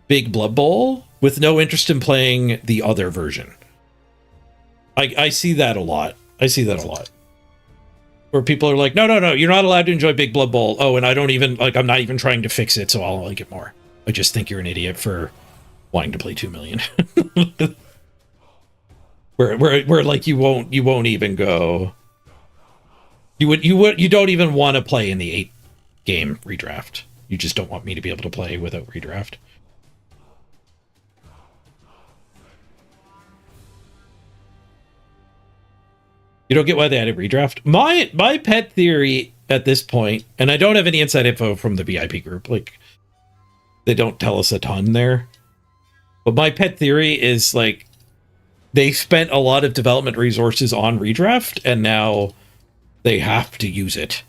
Big Blood Bowl with no interest in playing the other version. I see that a lot. Where people are like, no, you're not allowed to enjoy Big Blood Bowl. Oh, and I don't even, like, I'm not even trying to fix it, so I'll like it more. I just think you're an idiot for wanting to play 2 million. where like you won't even go. You don't even want to play in the 8-game redraft. You just don't want me to be able to play without redraft. You don't get why they added redraft. My pet theory at this point, and I don't have any inside info from the VIP group, like, they don't tell us a ton there. But my pet theory is, like, they spent a lot of development resources on redraft, and now they have to use it.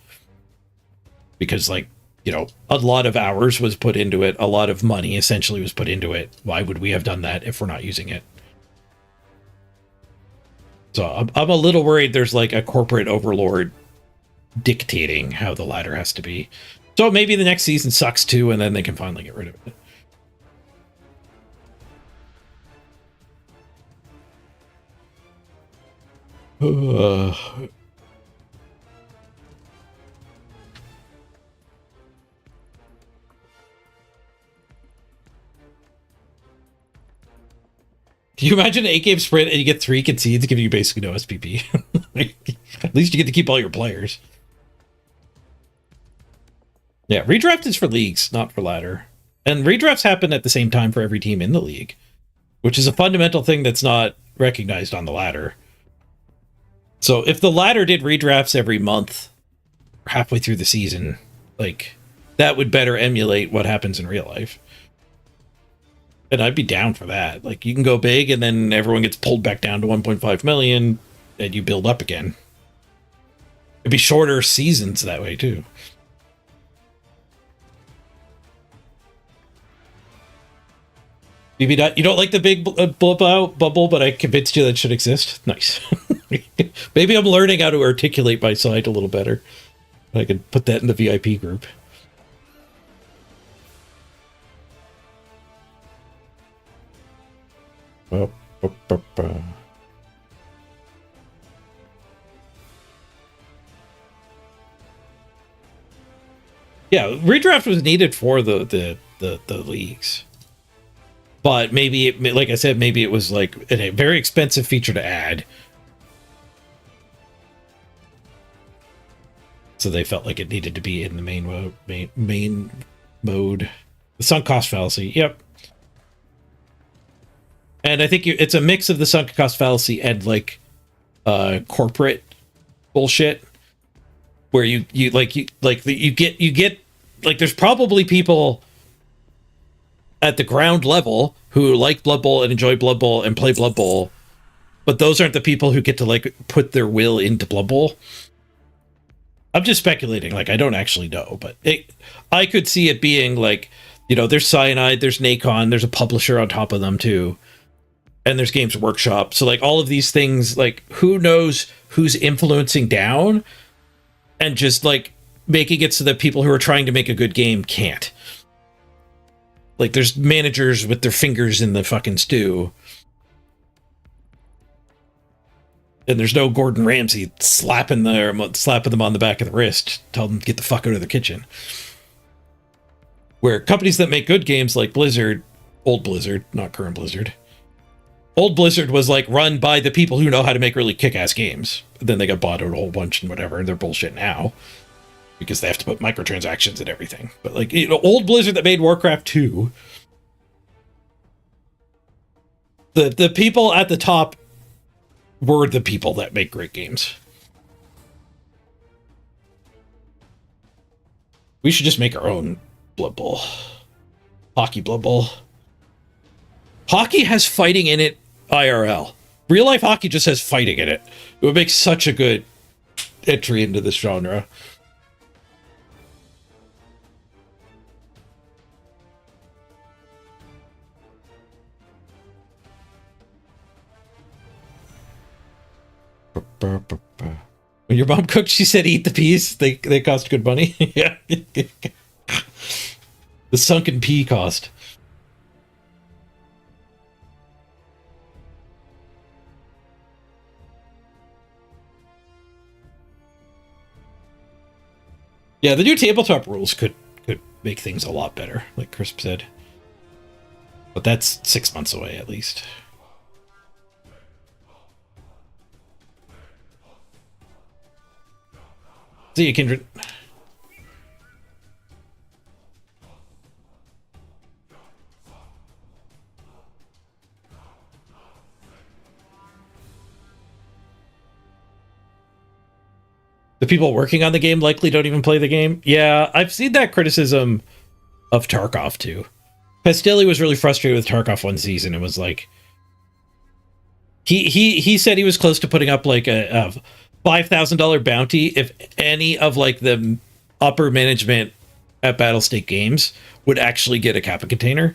Because, like, you know, a lot of hours was put into it. A lot of money essentially was put into it. Why would we have done that if we're not using it? So I'm a little worried there's like a corporate overlord dictating how the ladder has to be. So maybe the next season sucks too, and then they can finally get rid of it. Can you imagine an 8-game sprint and you get 3 concedes, giving you basically no SPP? At least you get to keep all your players. Yeah, redraft is for leagues, not for ladder. And redrafts happen at the same time for every team in the league, which is a fundamental thing that's not recognized on the ladder. So if the ladder did redrafts every month, halfway through the season, like, that would better emulate what happens in real life. And I'd be down for that. Like, you can go big and then everyone gets pulled back down to 1.5 million and you build up again. It'd be shorter seasons that way too. Maybe not. You don't like the big bubble, but I convinced you that should exist. Nice. Maybe I'm learning how to articulate my side a little better. I can put that in the VIP group. Yeah, redraft was needed for the leagues. But maybe, like I said, maybe it was like a very expensive feature to add. So they felt like it needed to be in the main mode. The sunk cost fallacy. Yep. And I think it's a mix of the sunk cost fallacy and like corporate bullshit, where you get like, there's probably people at the ground level who like Blood Bowl and enjoy Blood Bowl and play Blood Bowl, but those aren't the people who get to like put their will into Blood Bowl. I'm just speculating, like, I don't actually know, but I could see it being like, you know, there's Cyanide, there's Nacon, there's a publisher on top of them too, and there's Games Workshop. So like all of these things, like, who knows who's influencing down and just like making it so that people who are trying to make a good game can't. Like, there's managers with their fingers in the fucking stew. And there's no Gordon Ramsay slapping them on the back of the wrist, telling them to get the fuck out of the kitchen. Where companies that make good games like Blizzard, old Blizzard, not current Blizzard, Old Blizzard was like run by the people who know how to make really kick-ass games. Then they got bought out a whole bunch and whatever, and they're bullshit now because they have to put microtransactions and everything. But like, you know, old Blizzard that made Warcraft 2, the people at the top were the people that make great games. We should just make our own Blood Bowl. Hockey Blood Bowl. Hockey has fighting in it IRL. Real life hockey just has fighting in it. It would make such a good entry into this genre. When your mom cooked, she said, eat the peas. They cost good money. Yeah. The sunken pea cost. Yeah, the new tabletop rules could make things a lot better, like Crisp said. But that's 6 months away, at least. See you, Kindred. The people working on the game likely don't even play the game. Yeah, I've seen that criticism of Tarkov too. Pastilli was really frustrated with Tarkov one season. It was like he said he was close to putting up like a $5,000 bounty if any of like the upper management at Battlestate Games would actually get a Kappa container.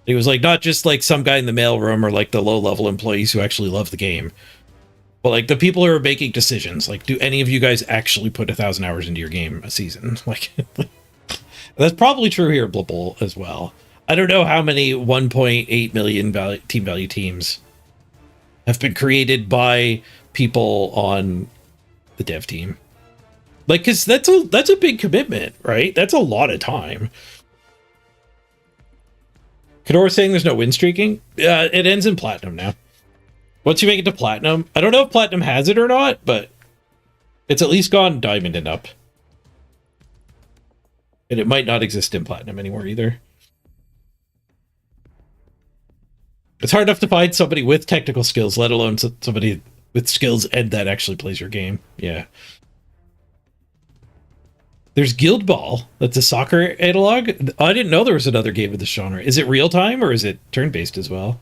He was like, not just like some guy in the mailroom or like the low level employees who actually love the game, but like the people who are making decisions. Like, do any of you guys actually put 1,000 hours into your game a season? Like, that's probably true here at Blood Bowl as well. I don't know how many 1.8 million team value teams have been created by people on the dev team. Like, because that's a big commitment, right? That's a lot of time. Kador saying there's no win streaking. It ends in platinum now. Once you make it to platinum, I don't know if platinum has it or not, but it's at least gone diamond and up. And it might not exist in platinum anymore either. It's hard enough to find somebody with technical skills, let alone somebody with skills and that actually plays your game. Yeah. There's Guild Ball. That's a soccer analog. I didn't know there was another game of this genre. Is it real time or is it turn-based as well?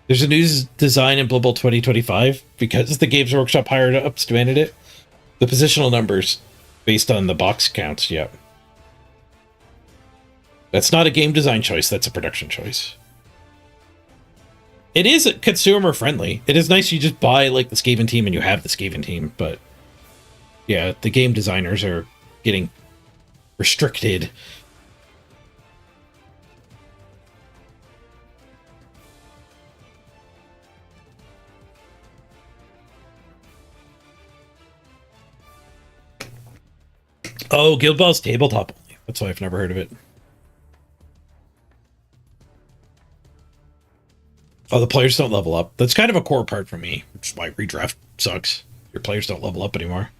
There's a new design in Blood Bowl 2025 because the Games Workshop higher ups demanded it. The positional numbers based on the box counts, yep. That's not a game design choice, that's a production choice. It is consumer friendly. It is nice you just buy like the Skaven team and you have the Skaven team, but yeah, the game designers are getting restricted. Oh, Guild Ball's tabletop only. That's why I've never heard of it. Oh, the players don't level up. That's kind of a core part for me, which is why redraft sucks. Your players don't level up anymore.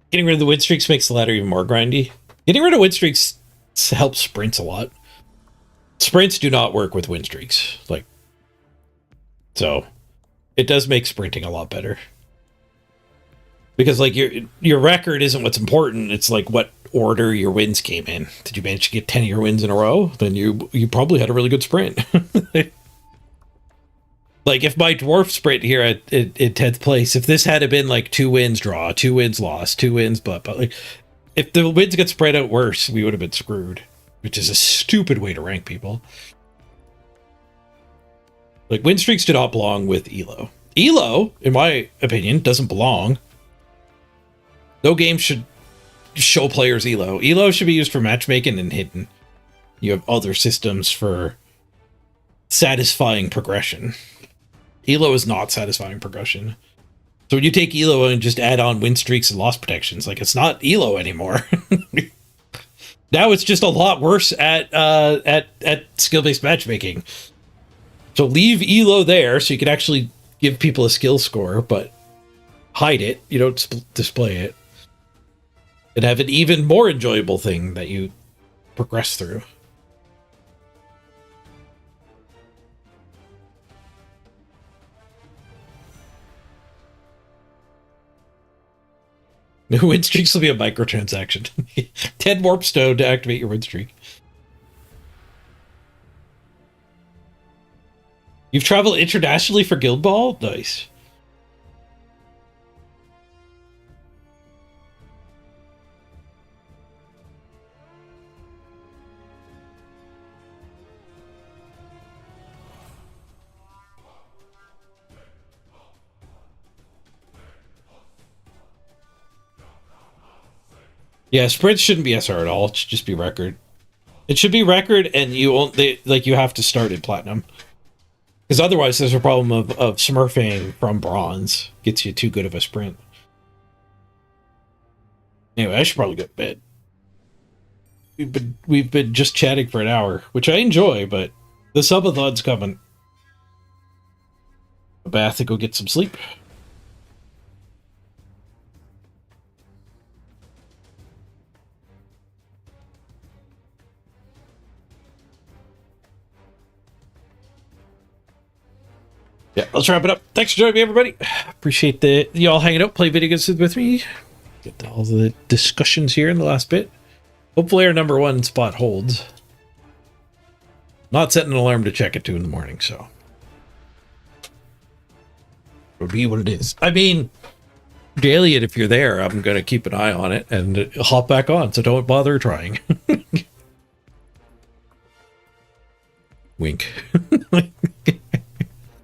Getting rid of the win streaks makes the ladder even more grindy. Getting rid of win streaks helps sprints a lot. Sprints do not work with win streaks. Like, so it does make sprinting a lot better. Because like your record isn't what's important. It's like what order your wins came in. Did you manage to get 10 of your wins in a row? Then you probably had a really good sprint. Like if my dwarf sprint here at 10th place, if this had been like 2 wins draw, 2 wins loss, 2 wins but like if the wins get spread out worse, we would have been screwed. Which is a stupid way to rank people. Like, win streaks do not belong with Elo. Elo, in my opinion, doesn't belong. No game should show players Elo. Elo should be used for matchmaking and hidden. You have other systems for satisfying progression. Elo is not satisfying progression. So when you take Elo and just add on win streaks and loss protections, like, it's not Elo anymore. Now it's just a lot worse at skill-based matchmaking. So leave Elo there so you can actually give people a skill score, but hide it. You don't display it. And have an even more enjoyable thing that you progress through. Win streaks will be a microtransaction. 10 warp stone to activate your win streak. You've traveled internationally for Guild Ball? Nice. Yeah, sprints shouldn't be SR at all. It should just be record. It should be record, and you have to start in platinum. Because otherwise, there's a problem of smurfing from bronze. Gets you too good of a sprint. Anyway, I should probably go to bed. We've been just chatting for an hour, which I enjoy, but the subathon's coming. A bath to go get some sleep. Yeah, let's wrap it up. Thanks for joining me, everybody. Appreciate y'all hanging out, play video games with me. Get all the discussions here in the last bit. Hopefully our number one spot holds. Not setting an alarm to check at 2 in the morning, so it'll be what it is. I mean, daily, if you're there, I'm going to keep an eye on it and hop back on, so don't bother trying. Wink.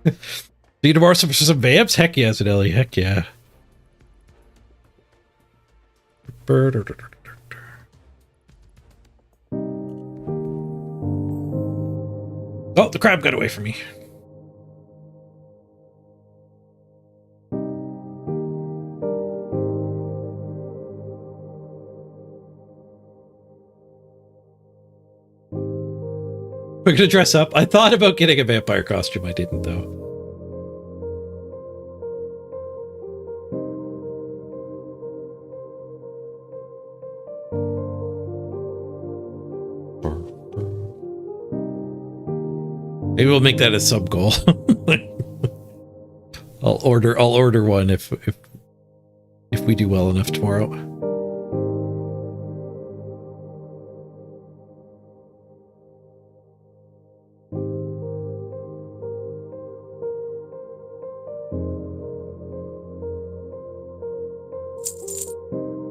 See you tomorrow for some vamps? Heck yeah, Zanelli. Heck yeah. Oh, the crab got away from me. We're gonna dress up. I thought about getting a vampire costume. I didn't, though. Maybe we'll make that a sub goal. I'll order one if we do well enough tomorrow.